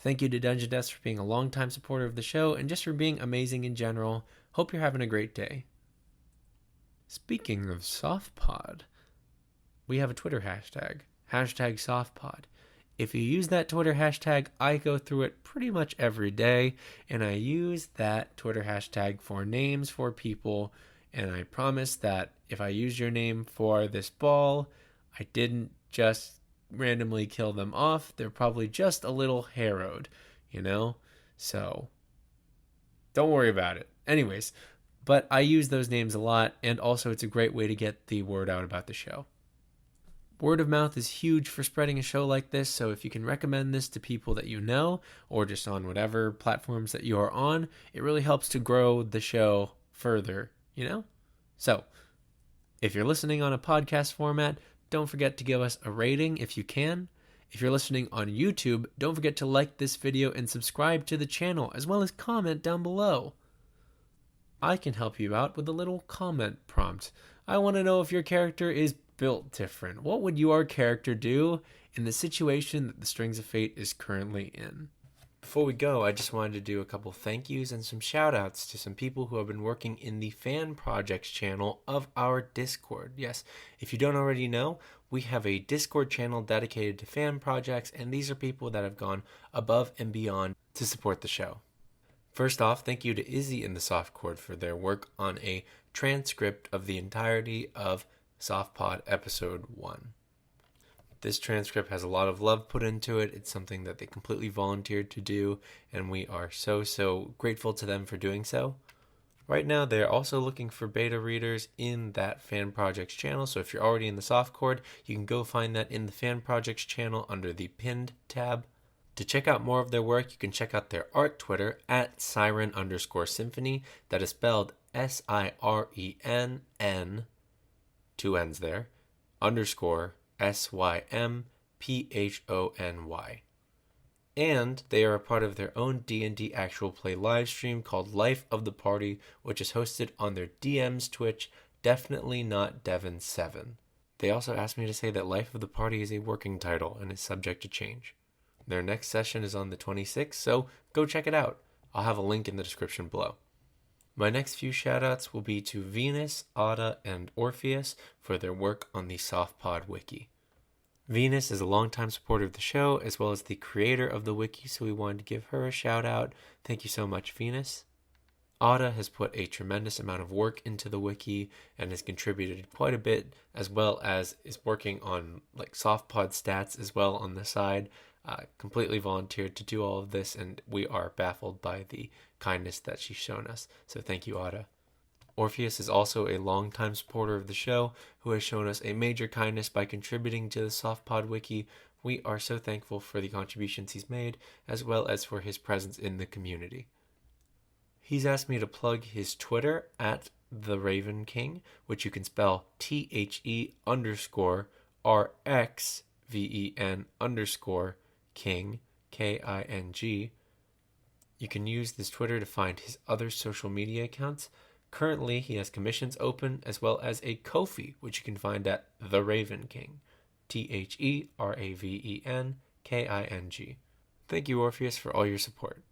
Thank you to Dungeon Depths for being a longtime supporter of the show and just for being amazing in general. Hope you're having a great day. Speaking of SOFpod, we have a Twitter hashtag SOFpod. If you use that Twitter hashtag, I go through it pretty much every day, and I use that Twitter hashtag for names for people, and I promise that if I use your name for this ball, I didn't just randomly kill them off. They're probably just a little harrowed, So, don't worry about it. Anyways, but I use those names a lot, and also it's a great way to get the word out about the show. Word of mouth is huge for spreading a show like this, so if you can recommend this to people that you know, or just on whatever platforms that you are on, it really helps to grow the show further, So, if you're listening on a podcast format, don't forget to give us a rating if you can. If you're listening on YouTube, don't forget to like this video and subscribe to the channel, as well as comment down below. I can help you out with a little comment prompt. I want to know if your character is built different. What would your character do in the situation that the Strings of Fate is currently in? Before we go, I just wanted to do a couple thank yous and some shout outs to some people who have been working in the fan projects channel of our Discord. Yes, if you don't already know, we have a Discord channel dedicated to fan projects, and these are people that have gone above and beyond to support the show. First off, thank you to Izzy and the SOFpod for their work on a transcript of the entirety of SOFpod episode 1. This transcript has a lot of love put into it. It's something that they completely volunteered to do, and we are so grateful to them for doing so. Right now, they're also looking for beta readers in that fan projects channel, so if you're already in the SOFpod, you can go find that in the fan projects channel under the pinned tab. To check out more of their work, you can check out their art Twitter at siren_symphony. That is spelled SIRENN, 2 N's there, _ SYMPHONY. And they are a part of their own D&D actual play live stream called Life of the Party, which is hosted on their DM's Twitch, Definitely Not Devin7. They also asked me to say that Life of the Party is a working title and is subject to change. Their next session is on the 26th, so go check it out. I'll have a link in the description below. My next few shoutouts will be to Venus, Auda, and Orpheus for their work on the SOFpod wiki. Venus is a longtime supporter of the show, as well as the creator of the wiki, so we wanted to give her a shout out. Thank you so much, Venus. Auda has put a tremendous amount of work into the wiki and has contributed quite a bit, as well as is working on like SOFpod stats as well on the side. Completely volunteered to do all of this, and we are baffled by the kindness that she's shown us. So thank you, Auda. Orpheus is also a longtime supporter of the show who has shown us a major kindness by contributing to the SOFpod wiki. We are so thankful for the contributions he's made, as well as for his presence in the community. He's asked me to plug his Twitter at The Raven King, which you can spell THE_RXVEN_King, KING. You can use this Twitter to find his other social media accounts. Currently, he has commissions open, as well as a Ko-fi, which you can find at The Raven King, THERAVENKING. Thank you, Orpheus, for all your support.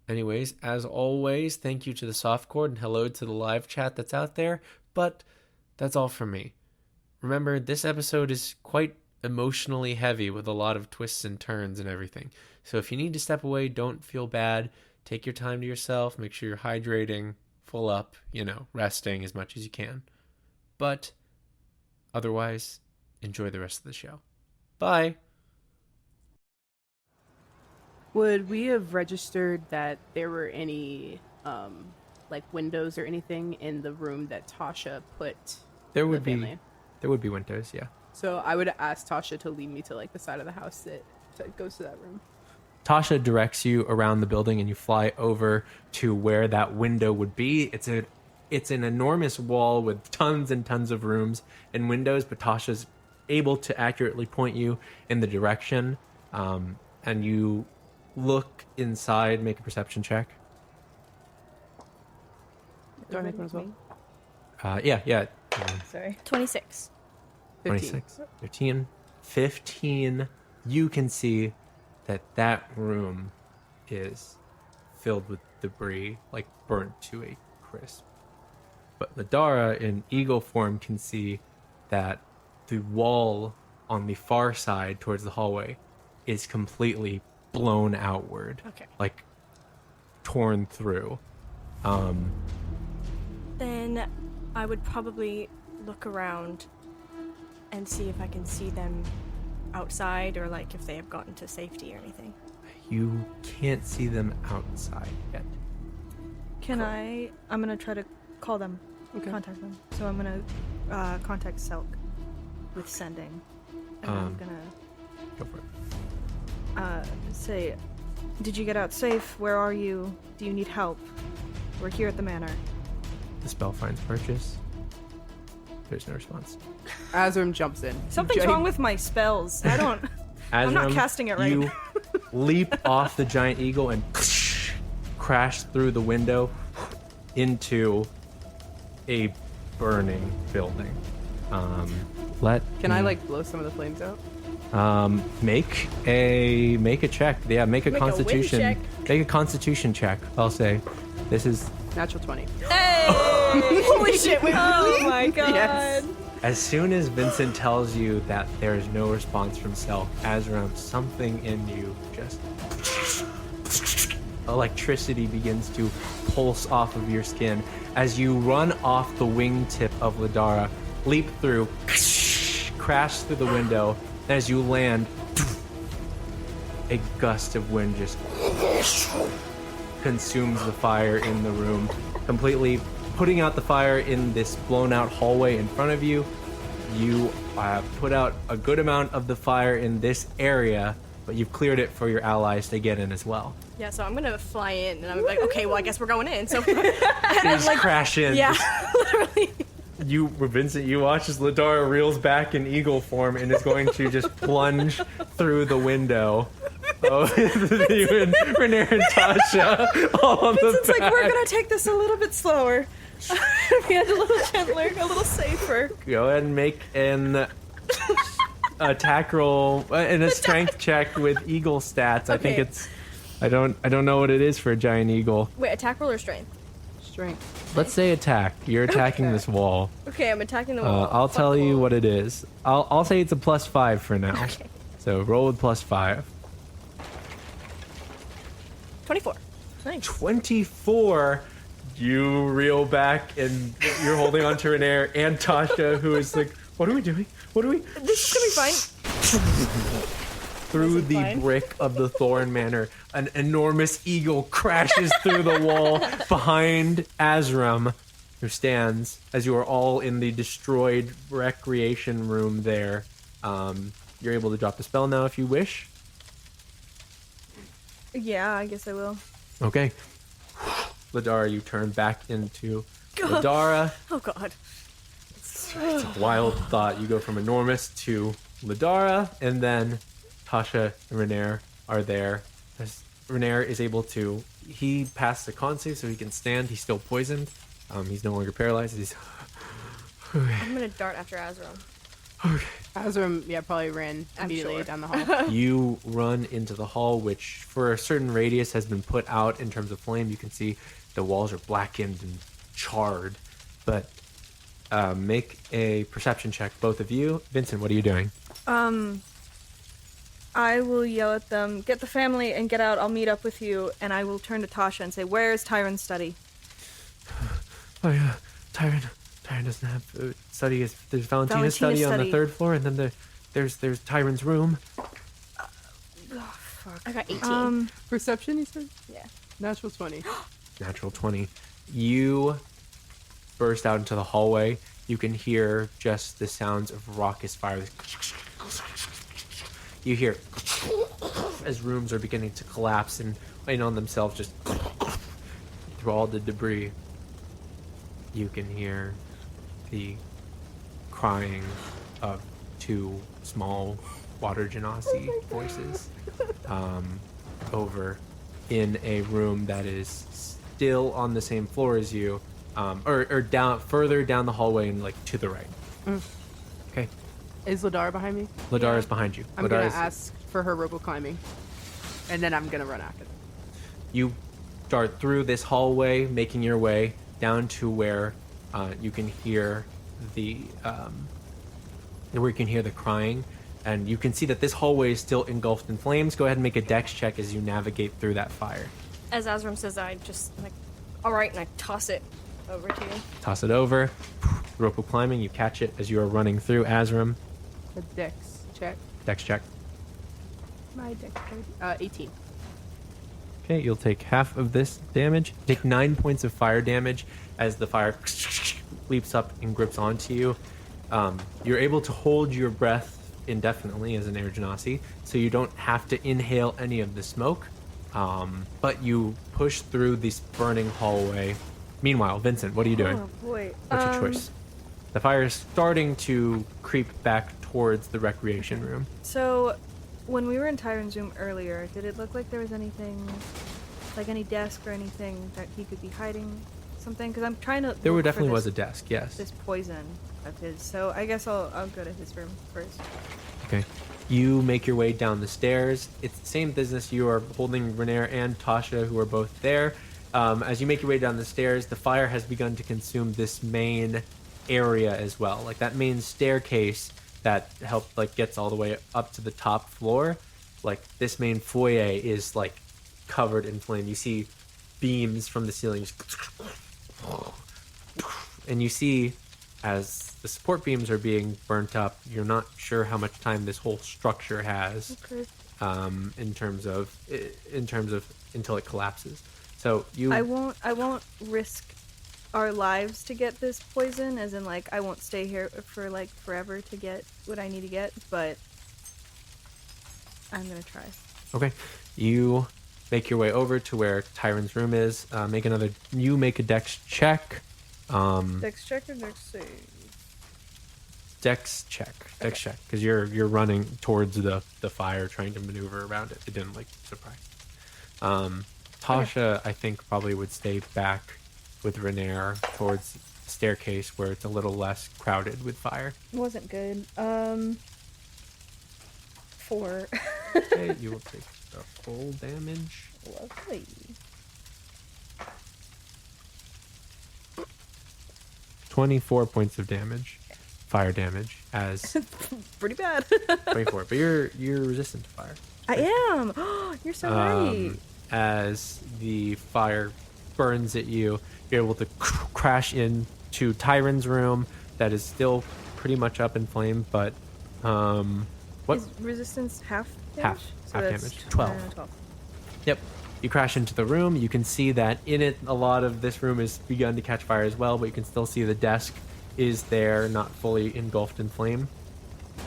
Anyways, as always, thank you to the SOFpod and hello to the live chat that's out there, but that's all from me. Remember, this episode is quite emotionally heavy with a lot of twists and turns and everything. So if you need to step away, don't feel bad. Take your time to yourself, make sure you're hydrating, full up, resting as much as you can. But otherwise, enjoy the rest of the show. Bye! Would we have registered that there were any, windows or anything in the room that Tasha put There the would family in? There would be windows, yeah. So I would ask Tasha to lead me to, the side of the house that goes to that room. Tasha directs you around the building and you fly over to where that window would be. It's an enormous wall with tons and tons of rooms and windows, but Tasha's able to accurately point you in the direction. And you look inside, make a perception check. Do I make one as well? Yeah. Sorry. 26. 26, 13, 15. You can see that room is filled with debris, burnt to a crisp. But Ladara in eagle form can see that the wall on the far side towards the hallway is completely blown outward. Okay. Torn through. Then I would probably look around and see if I can see them outside or if they have gotten to safety or anything. You can't see them outside yet. I'm gonna try to call them, contact them. So I'm gonna contact Selk with sending. And I'm gonna Go for it. say, did you get out safe? Where are you? Do you need help? We're here at the manor. The spell finds purchase. There's no response. Azram jumps in. Something's wrong with my spells. I'm not casting it right. You leap off the giant eagle and crash through the window into a burning building. Can I blow some of the flames out? Make a check. Yeah, make a constitution. Make a constitution check. I'll say. This is Natural 20. Hey! Holy shit! Oh my god! Yes. as soon as Vincent tells you that there is no response from Self, Azram, something in you just electricity begins to pulse off of your skin as you run off the wingtip of Ladara, leap through, crash through the window, and as you land, a gust of wind just consumes the fire in the room, completely putting out the fire in this blown out hallway in front of you. You put out a good amount of the fire in this area, but you've cleared it for your allies to get in as well. Yeah, so I'm gonna fly in, and I'm like, okay, well, I guess we're going in. So You just crash in. yeah, literally. Vincent, you watch as Ladara reels back in eagle form and is going to just plunge through the window. Oh, you and Renee and Tasha all on the It's back. like, we're gonna take this a little bit slower. We had a little gentler, a little safer. Go ahead and make an attack roll and a strength check with eagle stats. I think Okay. it's I don't know what it is for a giant eagle. Wait, attack roll or strength? strength. Let's say attack. You're attacking this wall. Okay, I'm attacking the wall. I'll Fuck tell the you wall. what it is. I'll say it's a +5 for now. Okay. So roll with +5. 24. Nice. 24. You reel back and you're holding on to Renair and Tasha, who is like, what are we doing? What are we? This is gonna be fine. Through This is the fine. brick of the Thorn Manor, an enormous eagle crashes through the wall behind Azram, who stands as you are all in the destroyed recreation room there. You're able to drop the spell now if you wish. Yeah, I guess I will. Okay. Ladara, you turn back into Ladara. Oh god. It's a wild thought. You go from enormous to Ladara, and then Tasha and Renair are there. As Renair is able to... He passed the con save, so he can stand. He's still poisoned. He's no longer paralyzed. He's... I'm gonna dart after Azram. Azram, probably ran immediately sure. down the hall. You run into the hall, which for a certain radius has been put out in terms of flame. You can see the walls are blackened and charred. But make a perception check, both of you. Vincent, what are you doing? I will yell at them, get the family and get out, I'll meet up with you, and I will turn to Tasha and say, where's Tyron's study? Oh yeah, Tyron doesn't have study. There's Valentina's Valentina's study on the study. 3rd floor, and then there's Tyron's room. Oh, fuck. I got 18. Perception, you said? Yeah. Natural 20. Natural 20. You burst out into the hallway. You can hear just the sounds of raucous fire. You hear as rooms are beginning to collapse and in on themselves, just through all the debris. You can hear the crying of 2 small water genasi voices over in a room that is still on the same floor as you, or down further down the hallway and like to the right. Okay, Is Ladara behind me? Ladara is behind you. I'm going Ladara's- to ask for her robo climbing. And then I'm going to run after them. You dart through this hallway, making your way down to where you can hear the crying, and you can see that this hallway is still engulfed in flames. Go ahead and make a dex check as you navigate through that fire. As Azram says, I just like, all right, and I toss it over to you. Toss it over. Rope climbing. You catch it as you are running through Azram. The dex check. Dex check. My dex 18. Okay, you'll take half of this damage. Take 9 points of fire damage as the fire leaps up and grips onto you. You're able to hold your breath indefinitely as an air genasi, so you don't have to inhale any of the smoke. But you push through this burning hallway. Meanwhile, Vincent, what are you doing? Oh, boy. What's your choice? The fire is starting to creep back towards the recreation room. So, when we were in Tyron's room earlier, did it look like there was anything, like any desk or anything that he could be hiding something? Because I'm trying to. There look for definitely was this- a desk, yes. This poison of his. So I guess I'll go to his room first. Okay. You make your way down the stairs. It's the same business. You are holding Renair and Tasha, who are both there. As you make your way down the stairs, the fire has begun to consume this main area as well. Like that main staircase that gets all the way up to the top floor. Like this main foyer is like covered in flame. You see beams from the ceiling, and you see as the support beams are being burnt up. You're not sure how much time this whole structure has. Okay. In terms of until it collapses. So you I won't risk our lives to get this poison, as in like I won't stay here for like forever to get what I need to get, but I'm gonna try. okay? You make your way over to where Tyron's room is. Make a dex check. Dex check or dex save? Dex check, because you're running towards the fire, trying to maneuver around it. It didn't surprise. Tasha, I think, probably would stay back with Renair towards the staircase where it's a little less crowded with fire. Wasn't good. 4. Okay, you will take the full damage. Lovely. 24 points of damage, fire damage, as Pretty bad. 24. But you're resistant to fire. I am. You're so right. As the fire burns at you, you're able to crash into Tyron's room that is still pretty much up in flame, but what? Is resistance half damage? Half that's damage. 12. 12. Yep. You crash into the room. You can see that in it, a lot of this room has begun to catch fire as well, but you can still see the desk is there, not fully engulfed in flame.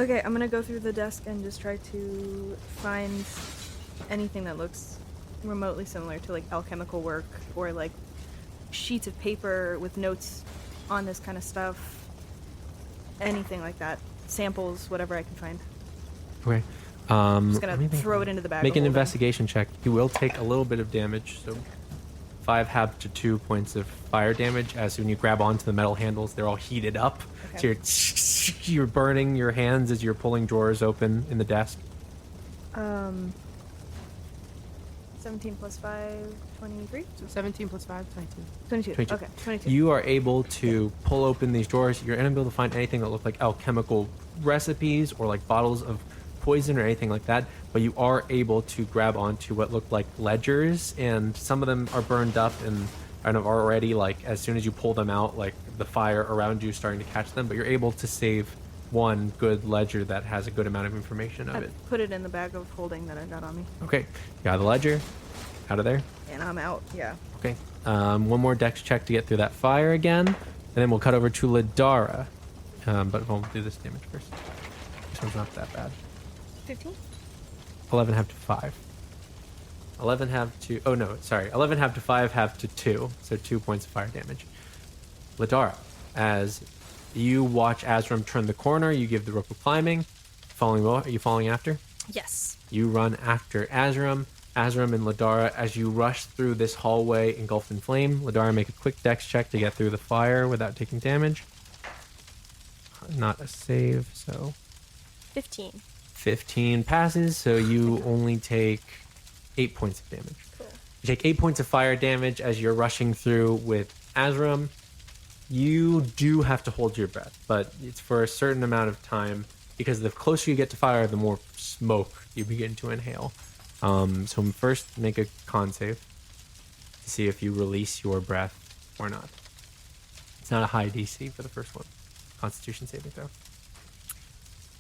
Okay, I'm gonna go through the desk and just try to find anything that looks remotely similar to like alchemical work or like sheets of paper with notes on this kind of stuff. Anything like that. Samples, whatever I can find. Okay. I'm just gonna throw it into the bag. Make of an holding. investigation check. You will take a little bit of damage, so 5 half to 2 points of fire damage. As when you grab onto the metal handles, they're all heated up. Okay. So you're burning your hands as you're pulling drawers open in the desk. 17 plus 5, 23? So 17 plus 5, 22. 22. 22. Okay, 22. You are able to pull open these drawers. You're unable to find anything that look like alchemical recipes or like bottles of poison or anything like that, but you are able to grab onto what look like ledgers, and some of them are burned up and are already, like, as soon as you pull them out, like the fire around you is starting to catch them, but you're able to save one good ledger that has a good amount of information of I it. put it in the bag of holding that I got on me. Okay, you got the ledger out of there. And I'm out, yeah. Okay, one more dex check to get through that fire again, and then we'll cut over to Ladara, but we'll do this damage first. This one's not that bad. 15? 11 half to 5. 11 half to... Oh, no, sorry. 11 half to 5 half to 2. So 2 points of fire damage. Ladara, as you watch Azram turn the corner, you give the rope of climbing. Are you following after? Yes. You run after Azram. Azram and Ladara, as you rush through this hallway engulfed in flame. Ladara, make a quick dex check to get through the fire without taking damage. Not a save, so... 15. 15 passes, so you only take 8 points of damage. Cool. You take 8 points of fire damage as you're rushing through with Azram. You do have to hold your breath, but it's for a certain amount of time, because the closer you get to fire, the more smoke you begin to inhale. So first, make a con save to see if you release your breath or not. It's not a high DC for the first one. Constitution saving throw.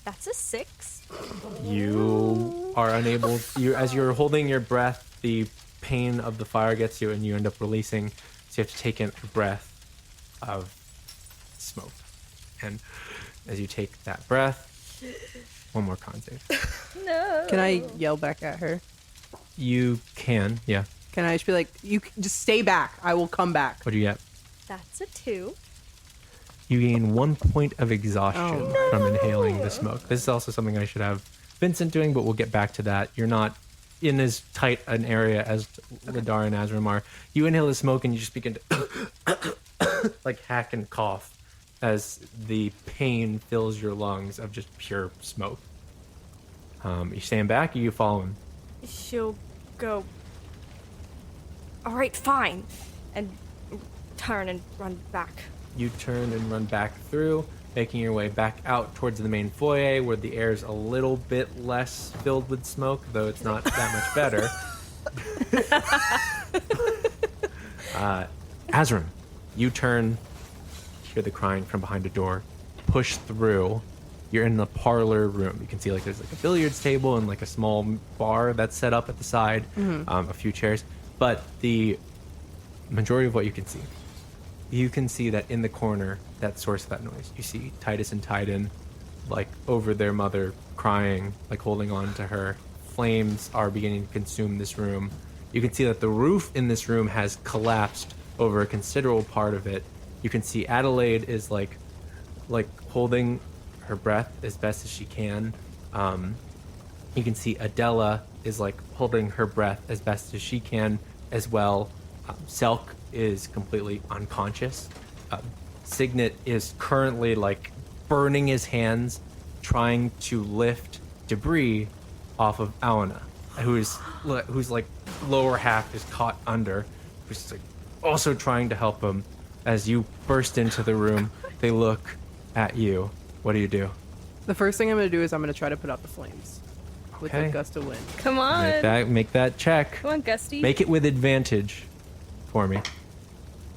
That's a 6. You are unable, as you're holding your breath, the pain of the fire gets you and you end up releasing, so you have to take in a breath of smoke. And as you take that breath, one more con save. No. Can I yell back at her? You can, yeah. Can I just be like, just stay back. I will come back. What do you get? That's a 2. You gain 1 point of exhaustion from inhaling the smoke. This is also something I should have Vincent doing, but we'll get back to that. You're not in as tight an area as Ladar and Azram are. You inhale the smoke and you just begin to like hack and cough as the pain fills your lungs of just pure smoke. You stand back or you following? She'll go, all right, fine, and turn and run back. You turn and run back through, making your way back out towards the main foyer where the air is a little bit less filled with smoke, though it's not that much better. Azram, you turn, hear the crying from behind a door, push through. You're in the parlor room. You can see like there's like a billiards table and like a small bar that's set up at the side, a few chairs. But the majority of what you can see that in the corner, that source of that noise, you see Titus and Tidon like over their mother crying, like holding on to her. Flames are beginning to consume this room. You can see that the roof in this room has collapsed over a considerable part of it. You can see Adelaide is like holding her breath as best as she can. You can see Adela is like holding her breath as best as she can as well. Selk is completely unconscious. Signet is currently like burning his hands trying to lift debris off of Auna, who's like lower half is caught under, who's like also trying to help him as you burst into the room. They look at you. What do you do? The first thing I'm going to do is I'm going to try to put out the flames with Okay. a gust of wind. Come on. Make that check. Come on, Gusty. Make it with advantage for me.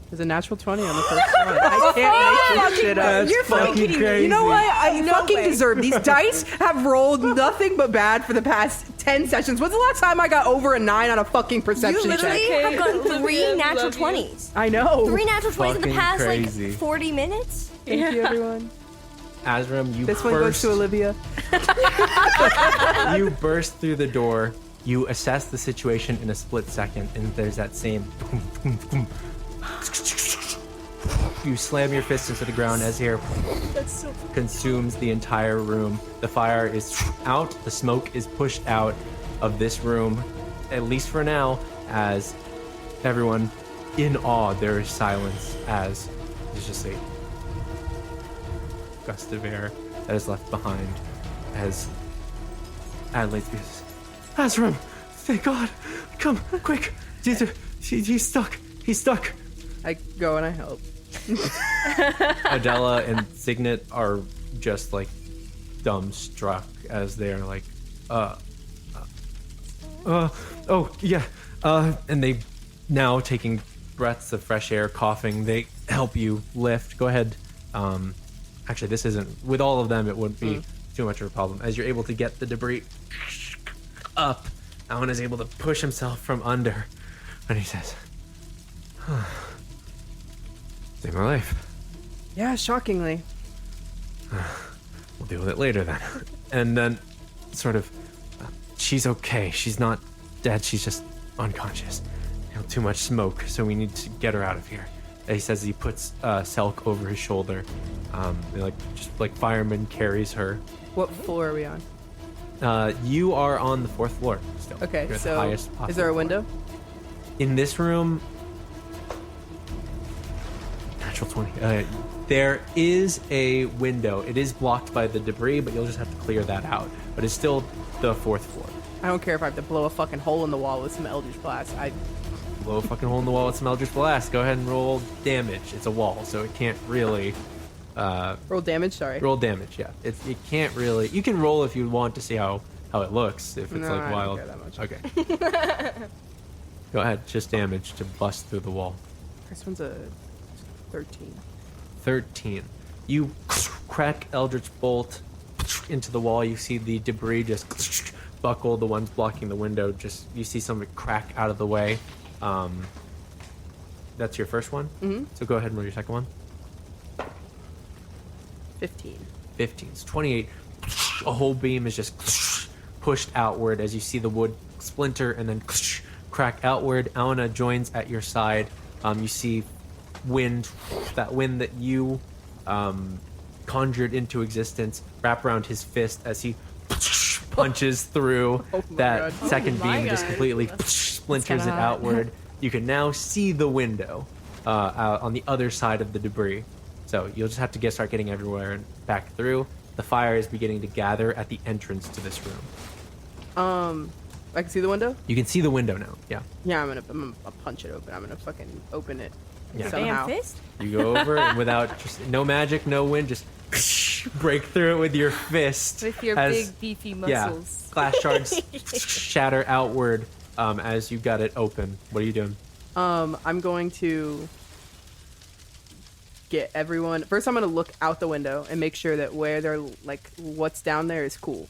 There's a natural 20 on the first one. I can't make this shit up. That's You're fucking fucking kidding me. crazy. You know what? I No fucking way. deserve these dice. Have rolled nothing but bad for the past 10 sessions. When's the last time I got over a 9 on a fucking You perception literally check? have gotten Olivia, 3 natural love you. 20s. I know. 3 natural 20s in the Fucking past crazy. like 40 minutes. Thank you, everyone. Azram, you This one goes to Olivia. You burst through the door. You assess the situation in a split second, and there's that same. You slam your fist into the ground as air consumes the entire room. The fire is out. The smoke is pushed out of this room, at least for now, as everyone in awe. There is silence as there's just a gust of air that is left behind as Adelaide speaks. Azram, thank God. Come, quick. He's stuck. He's stuck. I go and I help. Adela and Signet are just like dumbstruck as they're like, oh yeah, and they now taking breaths of fresh air, coughing. They help you lift. Go ahead. Actually, this isn't with all of them. It wouldn't be too much of a problem as you're able to get the debris up. Alan is able to push himself from under, and he says, "Saved my life. Yeah, shockingly. We'll deal with it later then." And then, sort of, she's okay. She's not dead. She's just unconscious. Too much smoke, so we need to get her out of here. And he says he puts Selk over his shoulder. Just like fireman carries her. What floor are we on? You are on the 4th floor still. Okay, You're at the so highest is possible there a floor. window? In this room? Natural 20. There is a window. It is blocked by the debris, but you'll just have to clear that out. But it's still the 4th floor. I don't care if I have to blow a fucking hole in the wall with some Eldritch Blast. Blow a fucking hole in the wall with some Eldritch Blast. Go ahead and roll damage. It's a wall, so it can't really Roll damage, sorry. roll damage. Yeah, it can't really. You can roll if you want to see how it looks. If it's No, like I don't wild. care that much. Okay. Go ahead. Just damage to bust through the wall. This one's a 13. 13. You crack Eldritch Bolt into the wall. You see the debris just buckle. The ones blocking the window, just you see some of it crack out of the way. That's your first one. Mm-hmm. So go ahead and roll your second one. 15. 15. It's 28. A whole beam is just pushed outward as you see the wood splinter and then crack outward. Aona joins at your side. You see wind, that wind that you conjured into existence, wrap around his fist as he punches through Oh my that God. second Oh my beam, just God. completely splinters it kinda hot. outward. You can now see the window out on the other side of the debris. So you'll just have to start getting everywhere and back through. The fire is beginning to gather at the entrance to this room. I can see the window? You can see the window now. Yeah. Yeah, I'm gonna punch it open. I'm gonna fucking open it Yeah. somehow. Damn fist. You go over and without just no magic, no wind, just break through it with your fist. With your as- big beefy muscles. Yeah. Glass shards shatter outward as you got it open. What are you doing? I'm going to get everyone. First, I'm gonna look out the window and make sure that where they're like, what's down there is cool.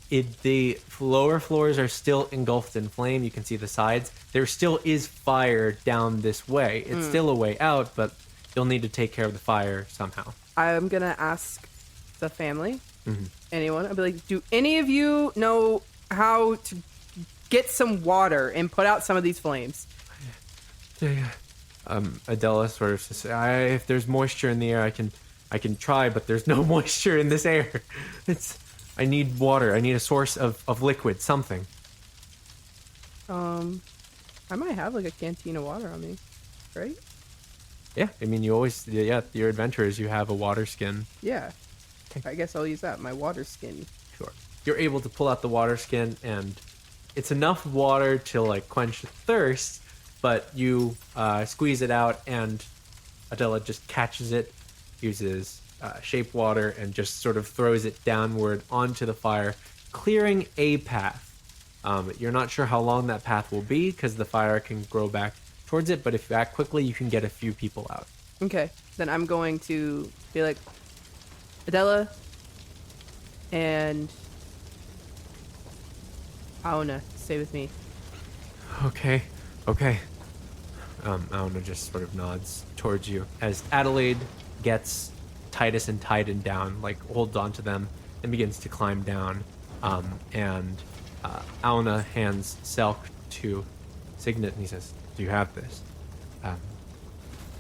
The lower floors are still engulfed in flame. You can see the sides. There still is fire down this way. It's still a way out, but you'll need to take care of the fire somehow. I'm gonna ask the family, anyone. I'll be like, do any of you know how to get some water and put out some of these flames? Adela sort of says, if there's moisture in the air, I can try, but there's no moisture in this air. I need water. I need a source of liquid, something. I might have like a canteen of water on me, right? Yeah, I mean, you always, your adventurers, you have a water skin. Yeah. I guess I'll use that. My water skin. Sure. You're able to pull out the water skin, and it's enough water to like quench thirst, but you squeeze it out, and Adela just catches it, uses shape water and just sort of throws it downward onto the fire, clearing a path. You're not sure how long that path will be because the fire can grow back towards it, but if you act quickly, you can get a few people out. Okay, then I'm going to be like, Adela and Aona, stay with me. Okay. Aona just sort of nods towards you as Adelaide gets Titus and Titan down, like holds onto them and begins to climb down. And Aona hands Selk to Signet and he says, "Do you have this?"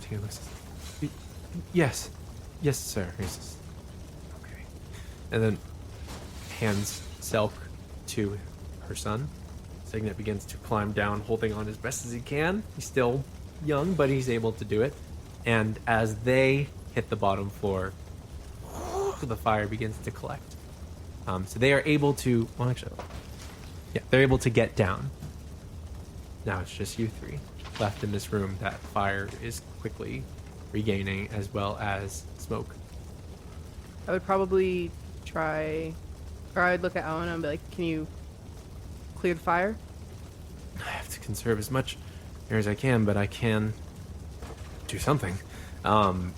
Signet says, Yes, sir. He says, "Okay." And then hands Selk to her son. Signet begins to climb down, holding on as best as he can. He's still young, but he's able to do it. And as they hit the bottom floor, the fire begins to collect. So they are able to, they're able to get down. Now it's just you three left in this room. That fire is quickly regaining, as well as smoke. I would probably try, or I'd look at Aona and be like, can you clear the fire? I have to conserve as much air as I can, but I can do something.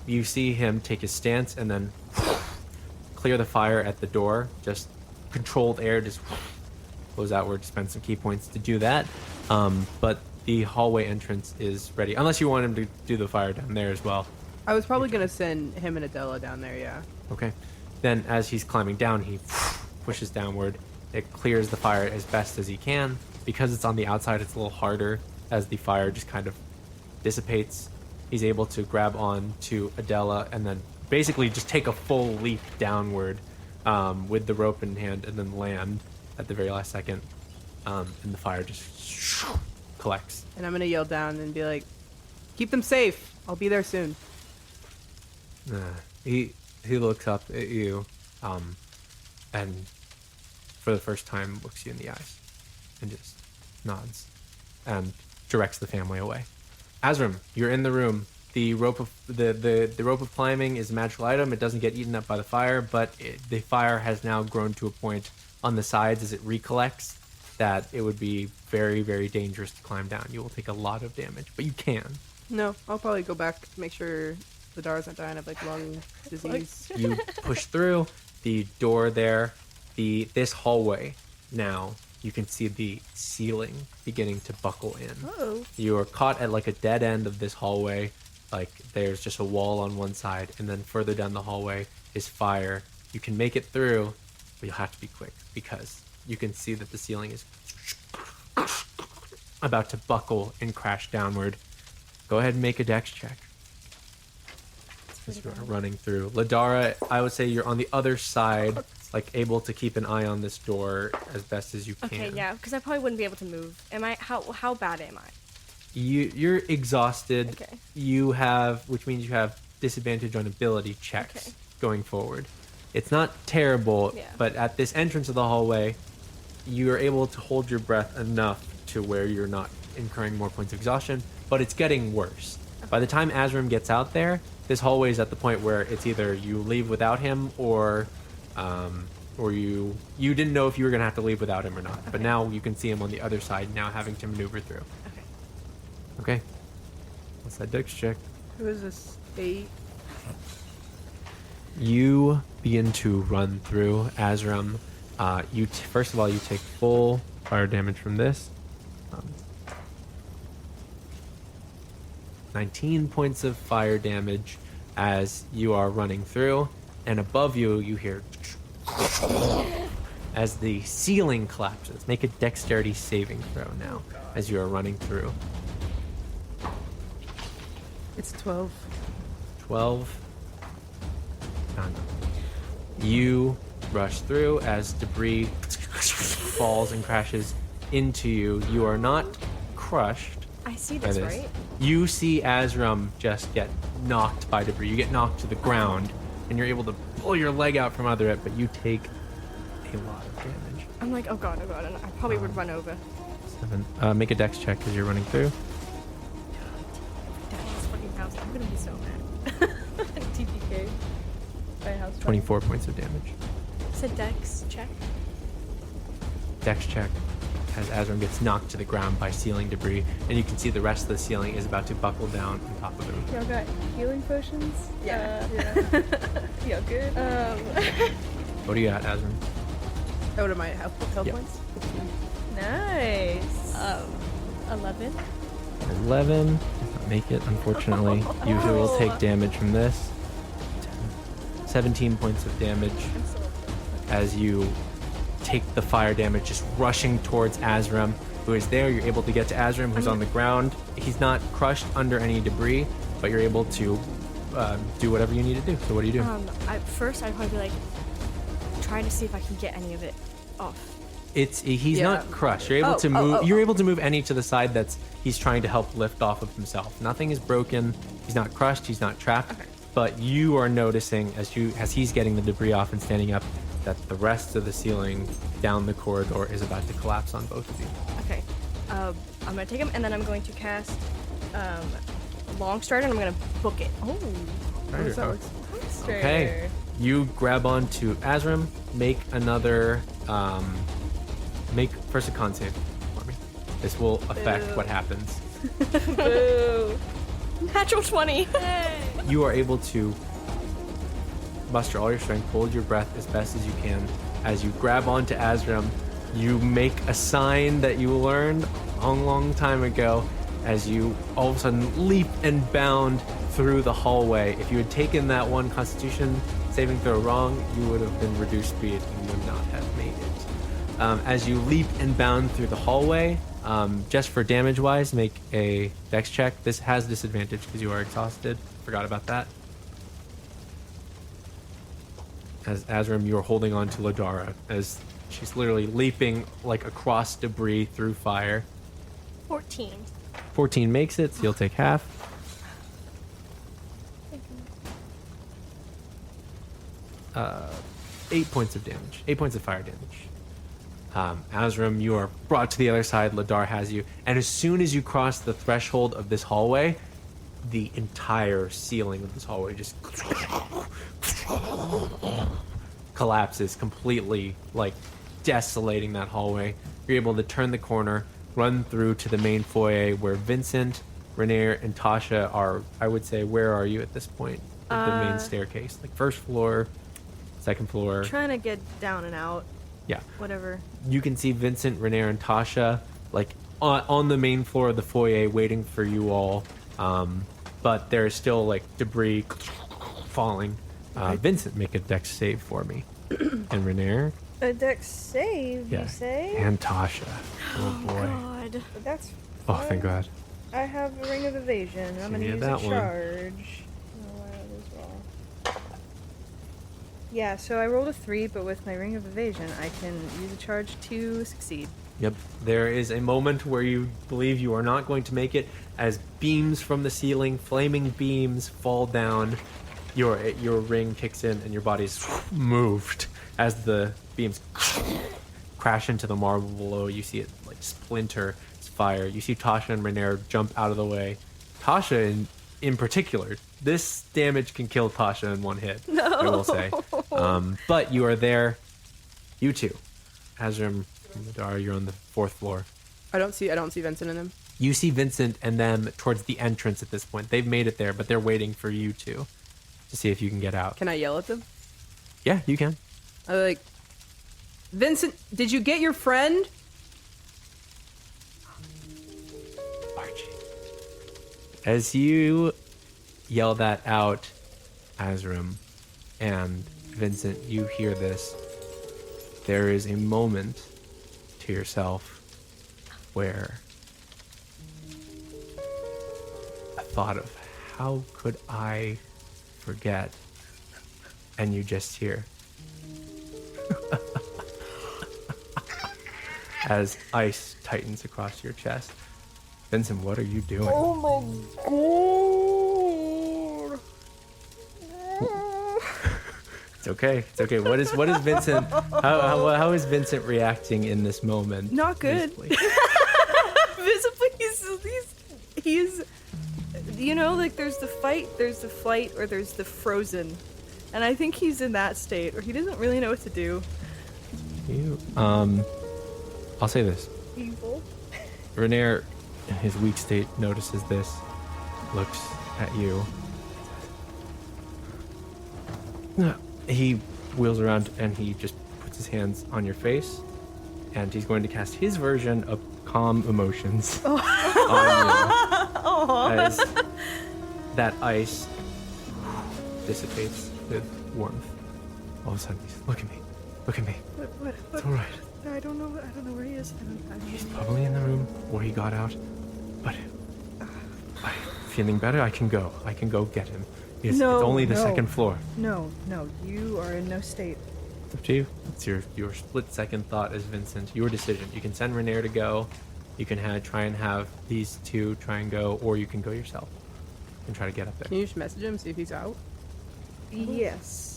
You see him take his stance and then clear the fire at the door. Just controlled air, just blows outward. Spend some key points to do that. But the hallway entrance is ready, unless you want him to do the fire down there as well. I was probably going to send him and Adela down there, yeah. Okay. Then as he's climbing down, he pushes downward. It clears the fire as best as he can. Because it's on the outside, it's a little harder as the fire just kind of dissipates. He's able to grab on to Adela and then basically just take a full leap downward with the rope in hand and then land at the very last second. And the fire just collects. And I'm going to yell down and be like, keep them safe. I'll be there soon. He looks up at you and for the first time looks you in the eyes and just nods and directs the family away. Azram, you're in the room. The rope of the rope of climbing is a magical item. It doesn't get eaten up by the fire, but the fire has now grown to a point on the sides as it recollects that it would be very, very dangerous to climb down. You will take a lot of damage, but you can. No, I'll probably go back to make sure the Dara's not dying of like lung disease. You push through the door there. This hallway now, you can see the ceiling beginning to buckle in. Uh-oh. You are caught at like a dead end of this hallway. Like there's just a wall on one side, and then further down the hallway is fire. You can make it through, but you'll have to be quick because you can see that the ceiling is about to buckle and crash downward. Go ahead and make a dex check. As you are running through. Ladara, I would say you're on the other side, like able to keep an eye on this door as best as you can. Okay, yeah, because I probably wouldn't be able to move. Am I? How bad am I? You're exhausted. Okay. You have, which means you have disadvantage on ability checks going forward. It's not terrible, but at this entrance of the hallway, you are able to hold your breath enough to where you're not incurring more points of exhaustion, but it's getting worse. Okay. By the time Azram gets out there, this hallway is at the point where it's either you leave without him or you didn't know if you were going to have to leave without him or not. Okay. But now you can see him on the other side, now having to maneuver through. Okay. What's that dex check? Who is this? 8? You begin to run through Azram. First of all, you take full fire damage from this. 19 points of fire damage as you are running through, and above you, you hear as the ceiling collapses. Make a dexterity saving throw now as you are running through. It's 12. 12. None. You rush through as debris falls and crashes into you. You are not crushed. I see this, right? You see Azram just get knocked by debris. You get knocked to the ground, and you're able to pull your leg out from under it, but you take a lot of damage. I'm like, oh god, and I probably would run over. 7. Make a dex check as you're running through. That is fucking house. I'm gonna be so mad. TPK. Wait, how's 24 points of damage. It's a dex check. Dex check as Azram gets knocked to the ground by ceiling debris, and you can see the rest of the ceiling is about to buckle down on top of him. Y'all got healing potions? Yeah. Y'all good? What do you got, Azram? What are my health Yep. points? Nice. 11. 11. Does not make it, unfortunately. You will take damage from this. 17 points of damage as you take the fire damage, just rushing towards Azram, who is there. You're able to get to Azram, who's on the ground. He's not crushed under any debris, but you're able to do whatever you need to do. So what do you do? First, I'd probably be like, trying to see if I can get any of it off. He's Yeah. not crushed. You're able to move. You're able to move any to the side that's he's trying to help lift off of himself. Nothing is broken. He's not crushed. He's not trapped. Okay. But you are noticing as he's getting the debris off and standing up that the rest of the ceiling down the corridor is about to collapse on both of you. Okay. I'm gonna take him, and then I'm going to cast Long Strider, and I'm gonna book it. Oh, Okay. You grab onto Azram. Make another. Make first a con save for me. This will affect what happens. Boo! Natural 20. You are able to muster all your strength, hold your breath as best as you can. As you grab onto Azram, you make a sign that you learned a long time ago as you all of a sudden leap and bound through the hallway. If you had taken that one Constitution saving throw wrong, you would have been reduced speed and would not have made it. As you leap and bound through the hallway, just for damage wise, make a dex check. This has disadvantage because you are exhausted. Forgot about that. As Azram, you are holding on to Ladara as she's literally leaping like across debris through fire. 14. 14 makes it, so you'll take half. 8 points of damage. 8 points of fire damage. Azram, you are brought to the other side. Ladar has you. And as soon as you cross the threshold of this hallway, the entire ceiling of this hallway just collapses completely, like desolating that hallway. You're able to turn the corner, run through to the main foyer where Vincent, Renair, and Tasha are. I would say, where are you at this point? At the main staircase, like first floor, second floor. Trying to get down and out. Yeah. Whatever. You can see Vincent, Renair, and Tasha like on the main floor of the foyer waiting for you all. But there's still like debris falling. Vincent, make a dex save for me. And Renair. A dex save, Yeah. you say? And Tasha. Oh boy. God. But that's Oh, thank God. I have a ring of evasion. I'm So going you to get use that a one. charge. Oh, wow, as well. Yeah, so I rolled a 3, but with my ring of evasion, I can use a charge to succeed. Yep. There is a moment where you believe you are not going to make it as beams from the ceiling, flaming beams, fall down. Your ring kicks in and your body's moved as the beams crash into the marble below. You see it like splinter, it's fire. You see Tasha and Renair jump out of the way. Tasha in particular, this damage can kill Tasha in one hit. No. I will say. But you are there. You two, Azram and Madara, you're on the 4th floor. I don't see Vincent in them. You see Vincent and them towards the entrance at this point. They've made it there, but they're waiting for you two to see if you can get out. Can I yell at them? Yeah, you can. I'm like, Vincent, did you get your friend? Archie. As you yell that out, Azram and Vincent, you hear this. There is a moment to yourself where a thought of how could I forget, and you just hear as ice tightens across your chest. Vincent, what are you doing? Oh my god! It's okay. It's okay. What is Vincent? How is Vincent reacting in this moment? Not good. Visibly? Visibly, he's, you know, like there's the fight, there's the flight, or there's the frozen. And I think he's in that state where he doesn't really know what to do. I'll say this. Evil. Renair, in his weak state, notices this, looks at you. He wheels around and he just puts his hands on your face, and he's going to cast his version of calm emotions on you. As that ice dissipates with warmth. All of a sudden, he's, look at me. What? It's all right. I don't know where he is. He's probably in the room where he got out, but I'm feeling better. I can go get him. It's only the second floor. No, you are in no state. It's up to you. It's your split second thought as Vincent. Your decision. You can send Renair to go. You can try and have these two try and go, or you can go yourself and try to get up there. Can you just message him, see if he's out? Yes.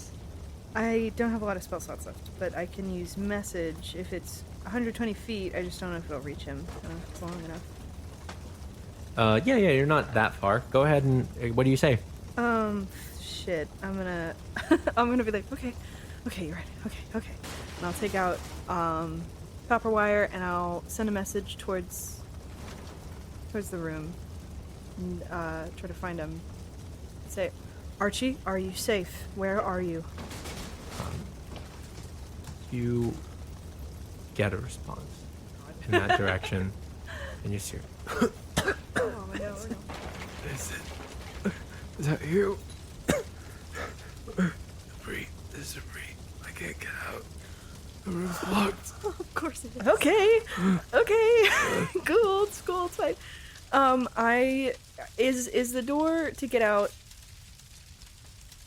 I don't have a lot of spell slots left, but I can use message if it's 120 feet. I just don't know if it'll reach him. I don't know if it's long enough. Yeah, you're not that far. Go ahead and what do you say? Shit. I'm gonna be like, okay, you're right. Okay. And I'll take out copper wire and I'll send a message towards the room and try to find him. Say, Archie, are you safe? Where are you? You get a response in that direction, and you see her. Oh no. Is that you? Debris. There's debris. I can't get out. The room's locked. Of course it is. Okay. Cool. It's fine. Is the door to get out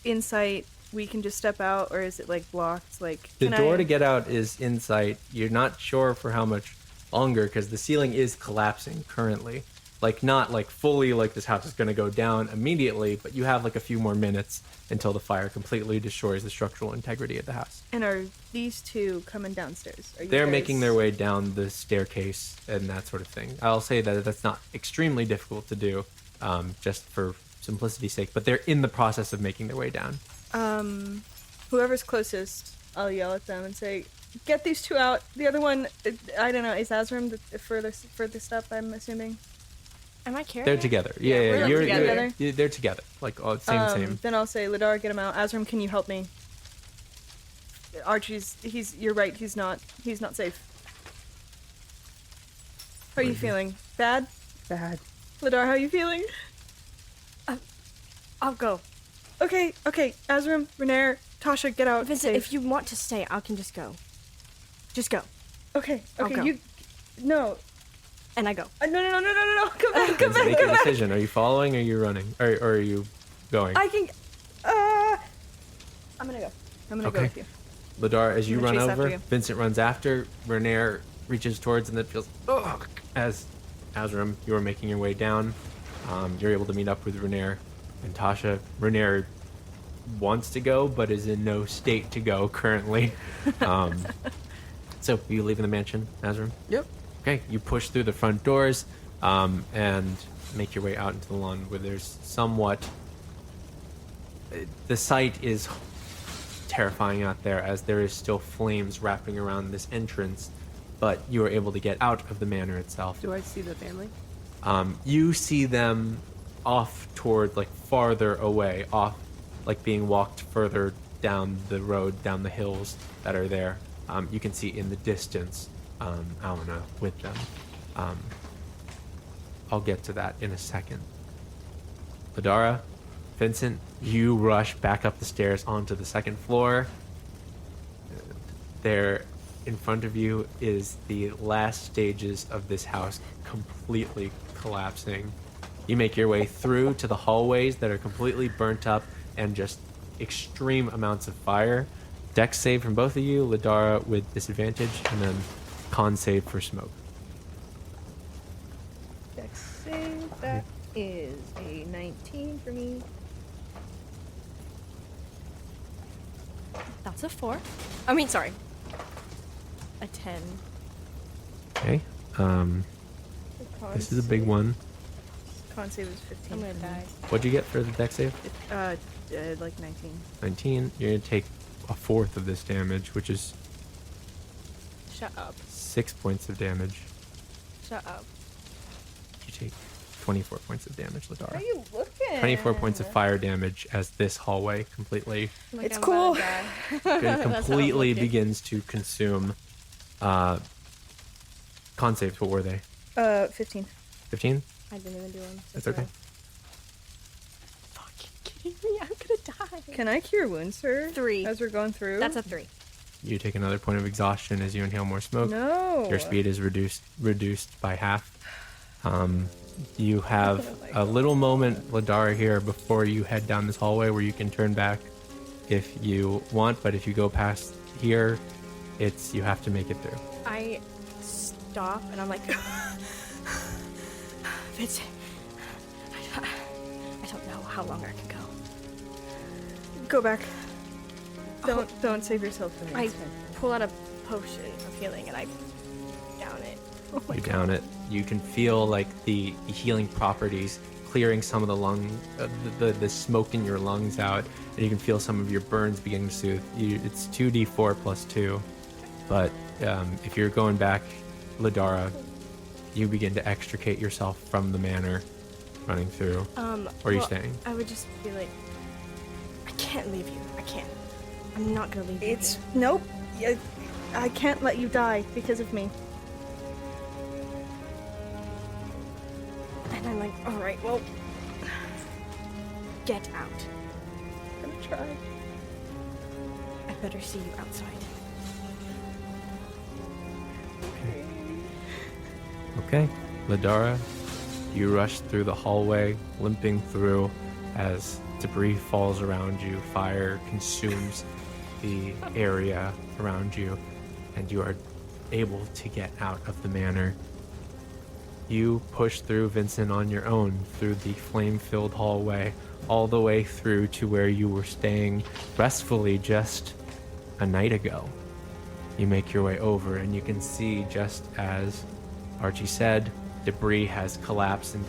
in sight? We can just step out, or is it like blocked? Like the door to get out is in sight. You're not sure for how much longer because the ceiling is collapsing currently. Like not like fully like this house is going to go down immediately, but you have like a few more minutes until the fire completely destroys the structural integrity of the house. And are these two coming downstairs? They're making their way down the staircase and that sort of thing. I'll say that that's not extremely difficult to do, just for simplicity's sake, but they're in the process of making their way down. Whoever's closest, I'll yell at them and say, get these two out. The other one, I don't know, is Azram the furthest up, I'm assuming? Am I carrying They're together. Yeah, we're, like, together. They're together. Like, same. Then I'll say, Ladar, get him out. Azram, can you help me? Archie's, you're right, he's not safe. How are you feeling? Bad? Bad. Ladar, how are you feeling? I'll go. Okay. Azram, Renair, Tasha, get out. Vincent, safe. if you want to stay, I can just go. Just go. Okay, I'll go. No. And I go. No. Come back. Make a decision. Are you following or are you running? Or are you going? I can, I'm gonna go. I'm gonna go with you. Ladar, as you I'm gonna run chase after over, you. Vincent runs after, Renair reaches towards and then feels, ugh, as Azram, you are making your way down. You're able to meet up with Renair and Tasha. Renair wants to go, but is in no state to go currently. So, you leaving the mansion, Azram? Yep. Okay, you push through the front doors and make your way out into the lawn where there's somewhat... The sight is terrifying out there as there is still flames wrapping around this entrance, but you are able to get out of the manor itself. Do I see the family? You see them off toward, like, farther away, off, like, being walked further down the road, down the hills that are there. You can see in the distance Alana with them. I'll get to that in a second. Ladara, Vincent, you rush back up the stairs onto the second floor. There in front of you is the last stages of this house completely collapsing. You make your way through to the hallways that are completely burnt up and just extreme amounts of fire. Dex save from both of you, Ladara with disadvantage, and then con save for smoke. Dex save, that is a 19 for me. That's a 4. I mean, sorry. A 10. Okay. This is a big one. Con save is 15. I'm gonna die. What'd you get for the Dex save? like 19. 19. You're going to take a fourth of this damage, which is Shut up. 6 points of damage. Shut up. You take 24 points of damage, Where Ladara. are you looking? 24 points of fire damage as this hallway completely Like It's I'm cool. about to die. That's how I'm completely looking. begins to consume. Con saves, what were they? 15. 15? I didn't even do one. That's okay. Fucking kidding me? I'm gonna die. Can I cure wounds, sir? 3. As we're going through? That's a 3. You take another point of exhaustion as you inhale more smoke. No. Your speed is reduced by half. You have a little moment, Ladara, here before you head down this hallway where you can turn back if you want, but if you go past here, you have to make it through. I stop and I'm like, Vincent, I don't know how long I can go. Go back. Don't save yourself for me. I It's fine. pull out a potion of healing and I down it. Oh my You God. down it. You can feel like the healing properties clearing some of the smoke in your lungs out, and you can feel some of your burns beginning to soothe. It's 2d4 plus 2, but if you're going back, Ladara, you begin to extricate yourself from the manor, running through. Where are you staying? I would just be like, I can't leave you. I can't. I'm not gonna leave you. It's nope. I can't let you die because of me. And I'm like, all right, well, get out. I'm gonna try. I better see you outside. Okay, Ladara, you rush through the hallway, limping through as debris falls around you, fire consumes the area around you, and you are able to get out of the manor. You push through, Vincent, on your own through the flame-filled hallway, all the way through to where you were staying restfully just a night ago. You make your way over, and you can see, just as Archie said, debris has collapsed and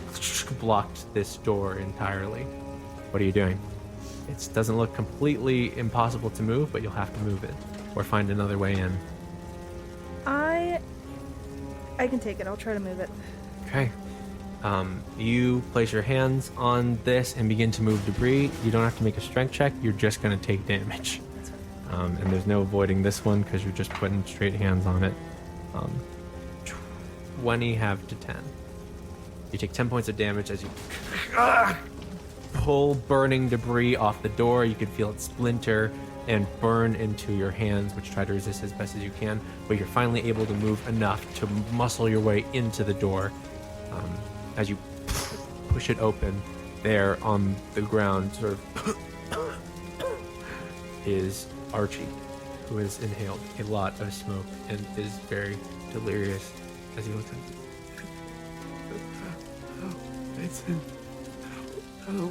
blocked this door entirely. What are you doing? It doesn't look completely impossible to move, but you'll have to move it or find another way in. I can take it. I'll try to move it. Okay. You place your hands on this and begin to move debris. You don't have to make a strength check. You're just going to take damage. And there's no avoiding this one because you're just putting straight hands on it. 20 halved to 10. You take 10 points of damage as you pull burning debris off the door. You can feel it splinter and burn into your hands, which try to resist as best as you can, but you're finally able to move enough to muscle your way into the door. As you push it open, there on the ground sort of is Archie, who has inhaled a lot of smoke and is very delirious as he looks at Vincent.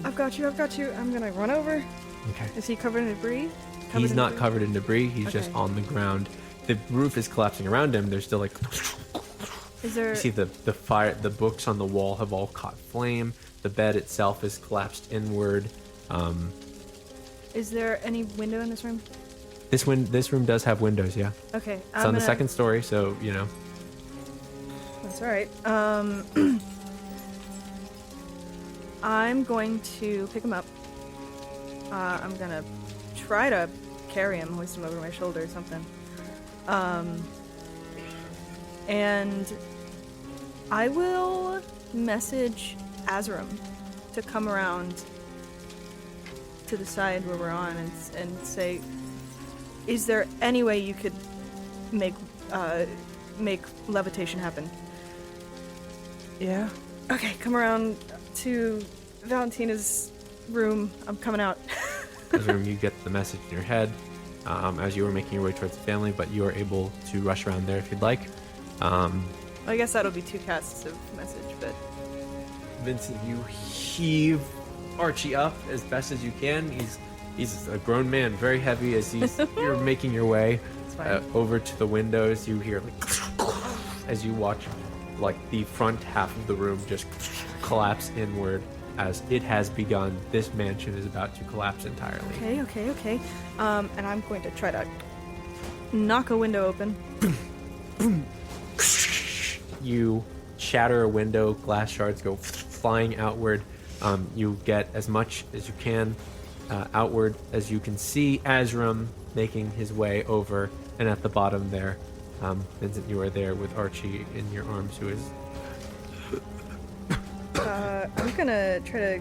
I've got you. I'm gonna run over. Okay. Is he covered in debris? He's in not debris? covered in debris. He's just Okay. on the ground. The roof is collapsing around him. There's still like Is there? you see the fire. The books on the wall have all caught flame. The bed itself is collapsed inward. Is there any window in this room? This room does have windows. Yeah, Okay. it's on the second story, so you know. That's all right. I'm going to pick him up. I'm gonna try to carry him, hoist him over my shoulder or something. And I will message Azaram to come around to the side where we're on and say, is there any way you could make levitation happen? Yeah. Okay, come around to Valentina's room. I'm coming out. As you get the message in your head as you were making your way towards the family, but you are able to rush around there if you'd like. I guess that'll be 2 casts of message, but Vincent, you heave Archie up as best as you can. He's a grown man, very heavy. As you're making your way it's fine. over to the windows, you hear like as you watch like the front half of the room just collapse inward. as it has begun. This mansion is about to collapse entirely. Okay. And I'm going to try to knock a window open. You shatter a window, glass shards go flying outward. You get as much as you can outward as you can see Azram making his way over, and at the bottom there, Vincent, you are there with Archie in your arms, who is... I'm gonna try to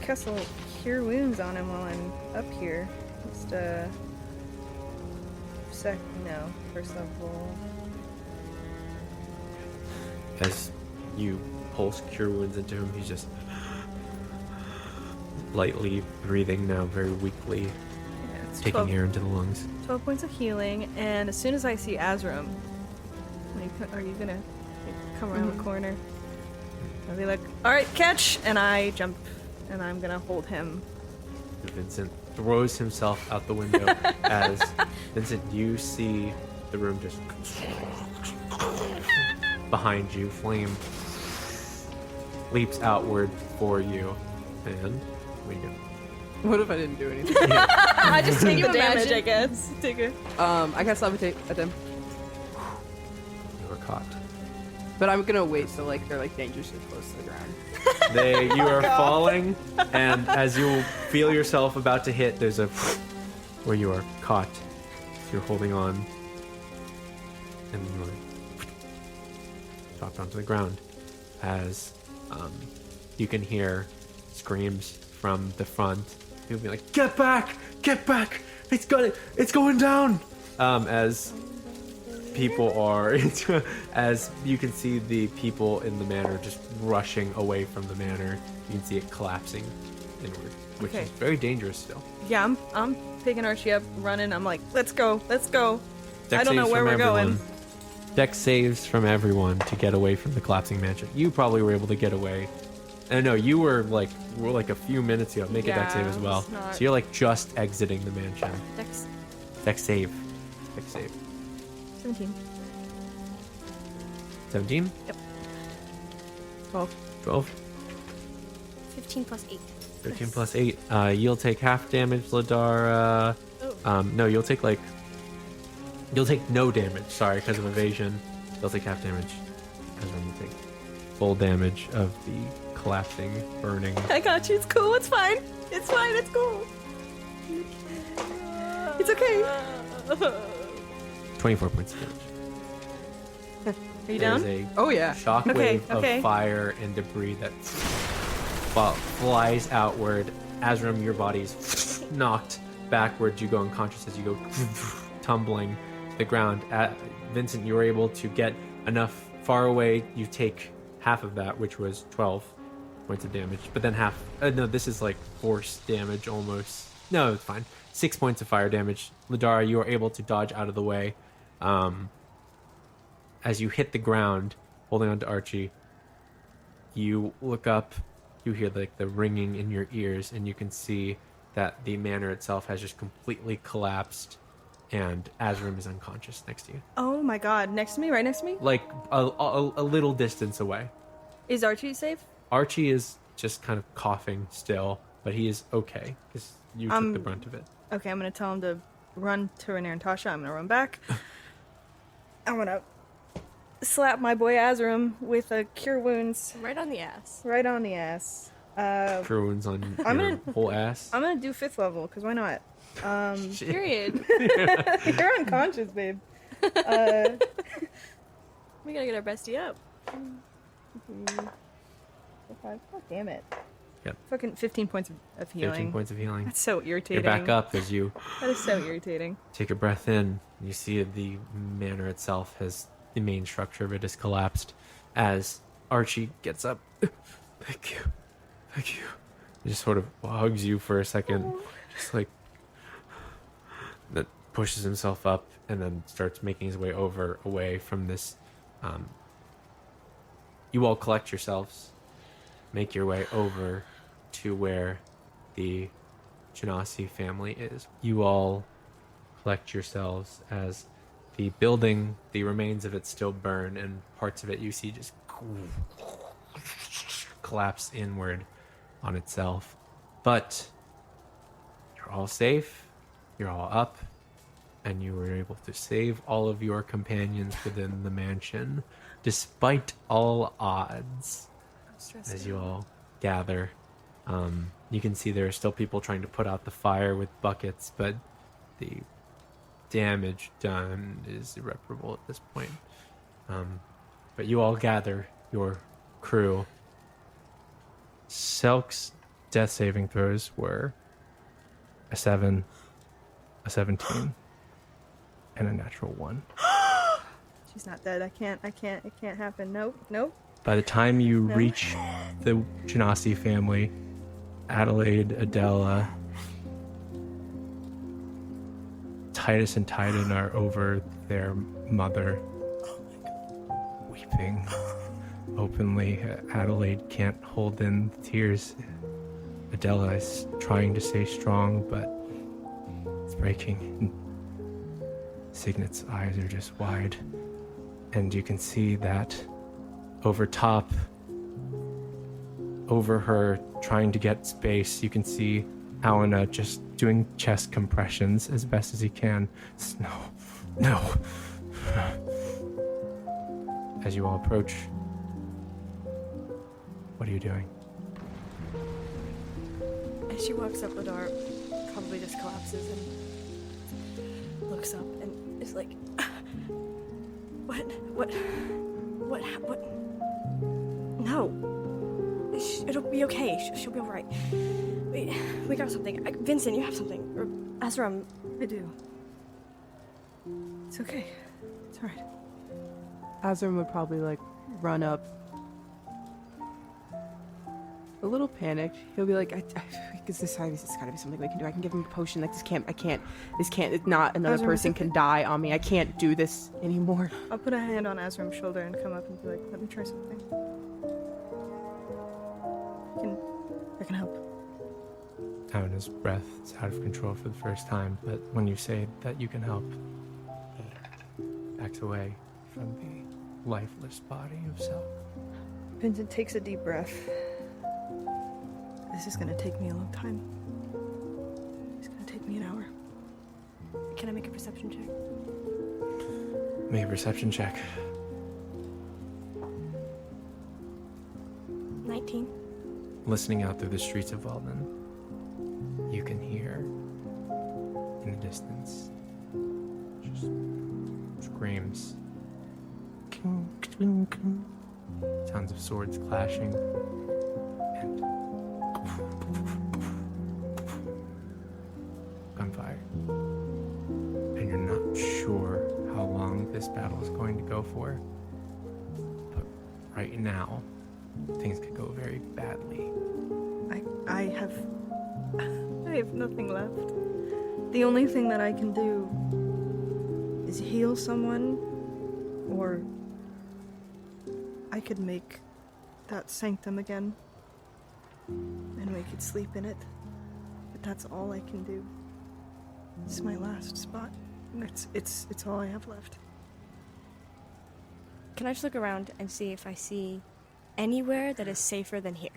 cast a cure wounds on him while I'm up here. Just first level. As you pulse cure wounds into him, he's just lightly breathing now, very weakly, Yeah, it's taking 12, air into the lungs. 12 points of healing, and as soon as I see Azram, are you gonna come around the corner? I'll be like, alright, catch! And I jump, and I'm gonna hold him. Vincent throws himself out the window as Vincent, you see the room just behind you. Flame leaps outward for you, and we go. What if I didn't do anything? I just take the damage, imagine? I guess. Take it. I cast levitate at them, You are caught. but I'm gonna wait so like they're like dangerously close to the ground. You are falling, and as you feel yourself about to hit, there's a where you are caught. You're holding on, and you are dropped onto the ground. As you can hear screams from the front. People be like, "Get back! Get back! It's going down!" As people are, as you can see the people in the manor just rushing away from the manor. You can see it collapsing inward, which Okay. is very dangerous still. Yeah, I'm picking Archie up, running. I'm like, let's go. Dex I don't know saves where from we're going. everyone. Dex saves from everyone to get away from the collapsing mansion. You probably were able to get away. And no, you were like a few minutes ago. Make a dex Yeah, save as well. it's not- So you're like just exiting the mansion. Dex Dex save. Dex save. 17. 17? Yep. 12? 15 plus 8. 13 plus 8. You'll take half damage, Ladara. Oh. No, you'll take no damage, sorry, because of evasion. You'll take half damage. As when you take full damage of the collapsing, burning. I got you. It's cool. It's fine. It's fine. It's cool. It's okay. 24 points of damage. Are you There's down? a Oh yeah. shockwave Okay. of fire and debris that flies outward. Azram, your body's knocked backwards. You go unconscious as you go tumbling to the ground. Vincent, you were able to get enough far away. You take half of that, which was 12 points of damage, but then half. No, this is like force damage almost. No, it's fine. 6 points of fire damage. Ladara, you are able to dodge out of the way. As you hit the ground, holding on to Archie, you look up, you hear like the ringing in your ears, and you can see that the manor itself has just completely collapsed, and Azram is unconscious next to you, Oh my god. Next to me? Right next to me? like a little distance away. Is Archie safe? Archie is just kind of coughing still, but he is okay because you took the brunt of it. Okay, I'm gonna tell him to run to Renair and Tasha. I'm gonna run back. I'm gonna slap my boy Azram with a cure wounds Right on the ass. right on the ass. Cure wounds on I'm your gonna- whole ass. I'm gonna do 5th level, because why not? Period. You're unconscious, babe. We gotta get our bestie up. God damn it. Yep. Fucking 15 points of healing. 15 points of healing. That's so You're irritating. back up as you That is so irritating. take a breath in. You see the manor itself has, the main structure of it has collapsed. As Archie gets up, thank you. He just sort of hugs you for a second, just like, that pushes himself up and then starts making his way away from this. You all collect yourselves, make your way over to where the Genasi family is. You all collect yourselves as the building, the remains of it still burn, and parts of it you see just collapse inward on itself. But you're all safe, you're all up, and you were able to save all of your companions within the mansion, despite all odds. As you all gather, you can see there are still people trying to put out the fire with buckets, but the damage done is irreparable at this point. But you all gather your crew. Selk's death saving throws were a 7, a 17, and a natural 1. She's not dead. It can't happen. Nope. By the time you No. reach the Genasi family, Adelaide, Adela, Titus and Titan are over their mother, weeping openly. Adelaide can't hold in the tears. Adela is trying to stay strong, but it's breaking. Signet's eyes are just wide, and you can see that over top, over her, trying to get space, you can see Alana just doing chest compressions as best as he can. No. As you all approach, what are you doing? As she walks up, Ladar probably just collapses and looks up and is like, What? No. It'll be okay. She'll be alright. We got something. Vincent, you have something. Or Azram. I do. It's okay. It's alright. Azram would probably like run up, a little panicked. He'll be like, "This gotta be something we can do. I can give him a potion. Like this can't. Not another Azram, person it's can die on me. I can't do this anymore." I'll put a hand on Azram's shoulder and come up and be like, let me try something. I can help. Alana's breath is out of control for the first time, but when you say that you can help, he backs away from the lifeless body of Selk. Vincent takes a deep breath. This is gonna take me a long time. It's gonna take me an hour. Can I make a perception check? Make a perception check. 19. Listening out through the streets of Weldon, you can hear in the distance just screams, sounds of swords clashing, and gunfire. And you're not sure how long this battle is going to go for, but right now things could go very badly. I have nothing left. The only thing that I can do is heal someone, or I could make that sanctum again and make it sleep in it. But that's all I can do. It's my last spot. It's all I have left. Can I just look around and see if I see anywhere that is safer than here?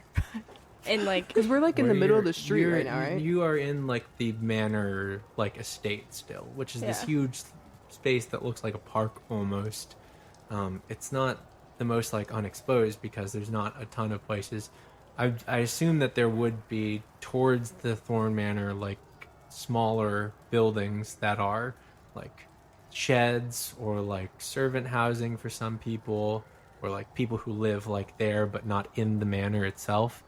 And like, Because we're like in the middle of the street right now, right? You are in like the manor like estate still, which is this Yeah. huge space that looks like a park almost. It's not the most like unexposed because there's not a ton of places. I assume that there would be towards the Thorn Manor like smaller buildings that are like sheds or like servant housing for some people, or like people who live like there but not in the manor itself.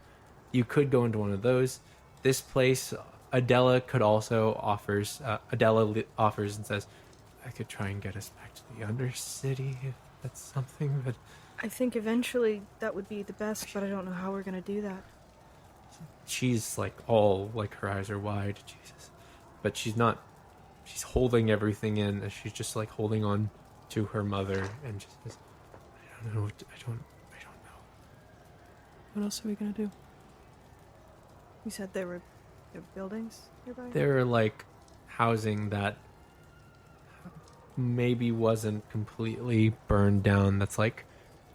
You could go into one of those. This place, Adela could also offers. Adela offers and says, "I could try and get us back to the Undercity if that's something." But I think eventually that would be the best, but I don't know how we're gonna do that. she's like all like her eyes are wide, Jesus. But she's not. She's holding everything in. She's just like holding on to her mother and just says, "I don't know. I don't know." What else are we gonna do? You said there were buildings nearby? There are like housing that maybe wasn't completely burned down. That's like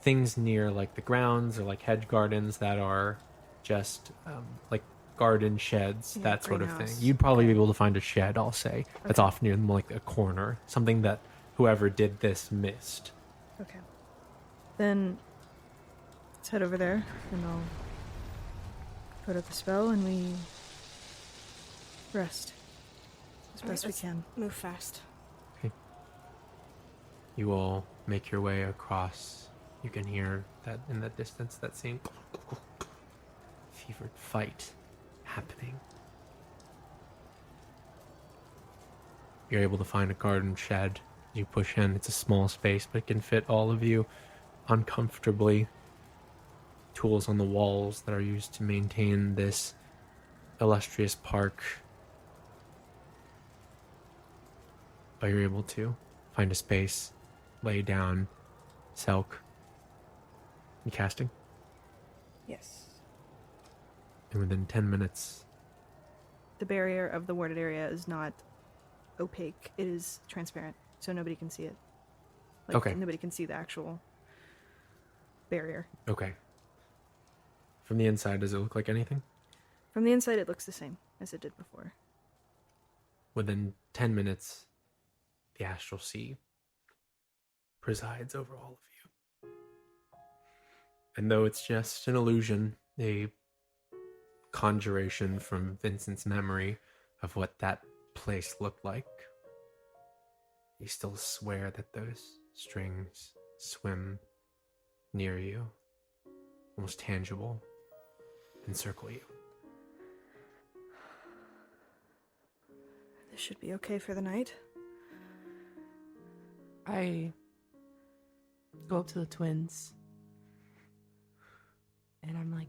things near like the grounds or like hedge gardens that are just like garden sheds, Yeah, that sort of thing. greenhouse. You'd probably be able to find a shed, I'll say, that's Okay. off near like a corner, something that whoever did this missed. Okay. Then let's head over there, and I'll put up the spell, and we rest as Alright, best we let's can. Move fast. You will make your way across. You can hear that in the distance, that same fevered fight happening. You're able to find a garden shed. You push in. It's a small space, but it can fit all of you uncomfortably. Tools on the walls that are used to maintain this illustrious park. But you're able to find a space, lay down, Selk. You casting? Yes. And within 10 minutes, The barrier of the warded area is not opaque. It is transparent, so nobody can see it. Like, Okay. Nobody can see the actual barrier. okay. From the inside, does it look like anything? From the inside, it looks the same as it did before. Within 10 minutes, the astral sea presides over all of you. And though it's just an illusion, a conjuration from Vincent's memory of what that place looked like, you still swear that those strings swim near you, almost tangible, encircle you. This should be okay for the night. I go up to the twins and I'm like,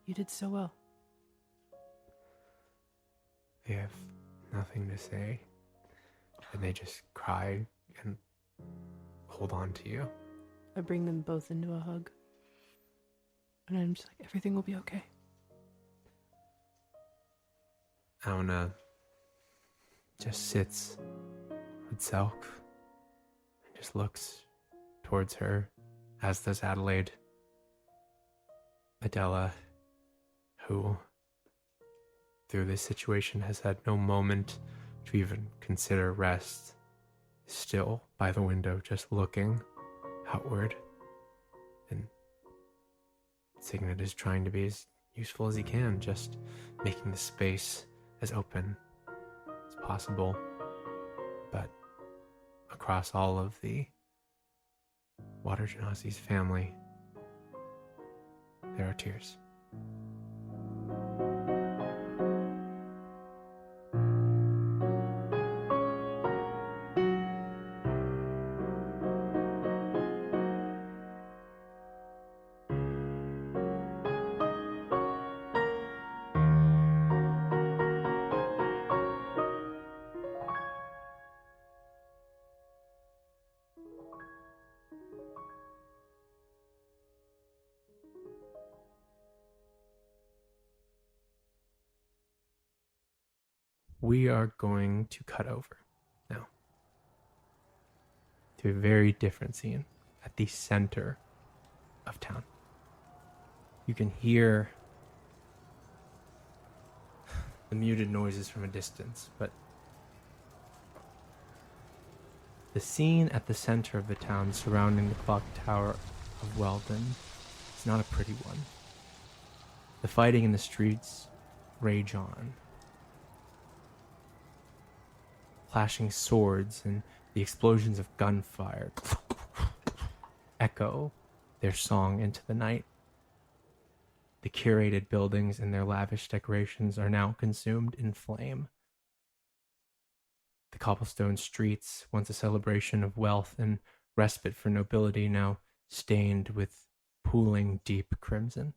you did so well. They have nothing to say, and they just cry and hold on to you. I bring them both into a hug. And I'm just like, everything will be okay. Auna just sits with Selk and just looks towards her, as does Adelaide. Adela, who through this situation has had no moment to even consider rest, is still by the window just looking outward. And Signet is trying to be as useful as he can, just making the space as open as possible. But across all of the Water Genazi's family, there are tears. We are going to cut over now to a very different scene at the center of town. You can hear the muted noises from a distance, but the scene at the center of the town surrounding the clock tower of Weldon is not a pretty one. The fighting in the streets rage on. Clashing swords and the explosions of gunfire echo their song into the night. The curated buildings and their lavish decorations are now consumed in flame. The cobblestone streets, once a celebration of wealth and respite for nobility, now stained with pooling deep crimson.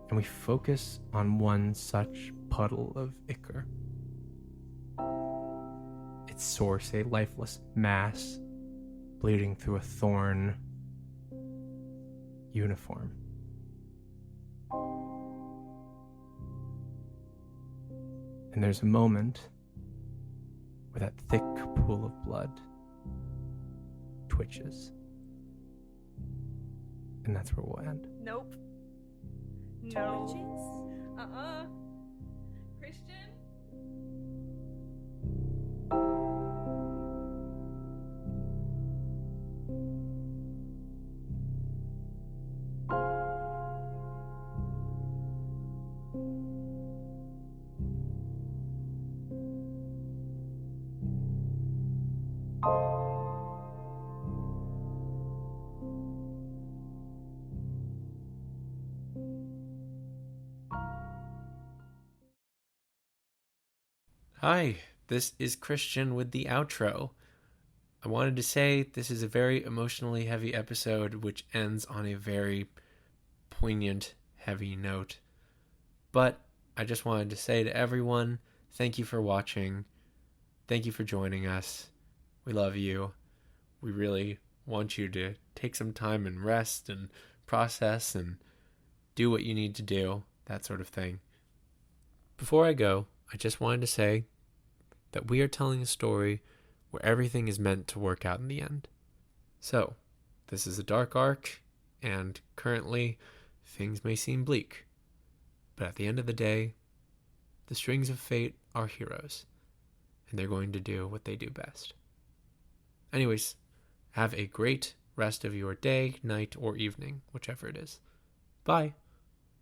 And we focus on one such puddle of ichor. Its source, a lifeless mass bleeding through a thorn uniform. And there's a moment where that thick pool of blood twitches. And that's where we'll end. Nope. Apologies? No. Christian? Hi, this is Christian with the outro. I wanted to say this is a very emotionally heavy episode, which ends on a very poignant, heavy note. But I just wanted to say to everyone, thank you for watching. Thank you for joining us. We love you. We really want you to take some time and rest and process and do what you need to do, that sort of thing. Before I go, I just wanted to say that we are telling a story where everything is meant to work out in the end. So, this is a dark arc, and currently, things may seem bleak. But at the end of the day, the Strings of Fate are heroes, and they're going to do what they do best. Anyways, have a great rest of your day, night, or evening, whichever it is. Bye.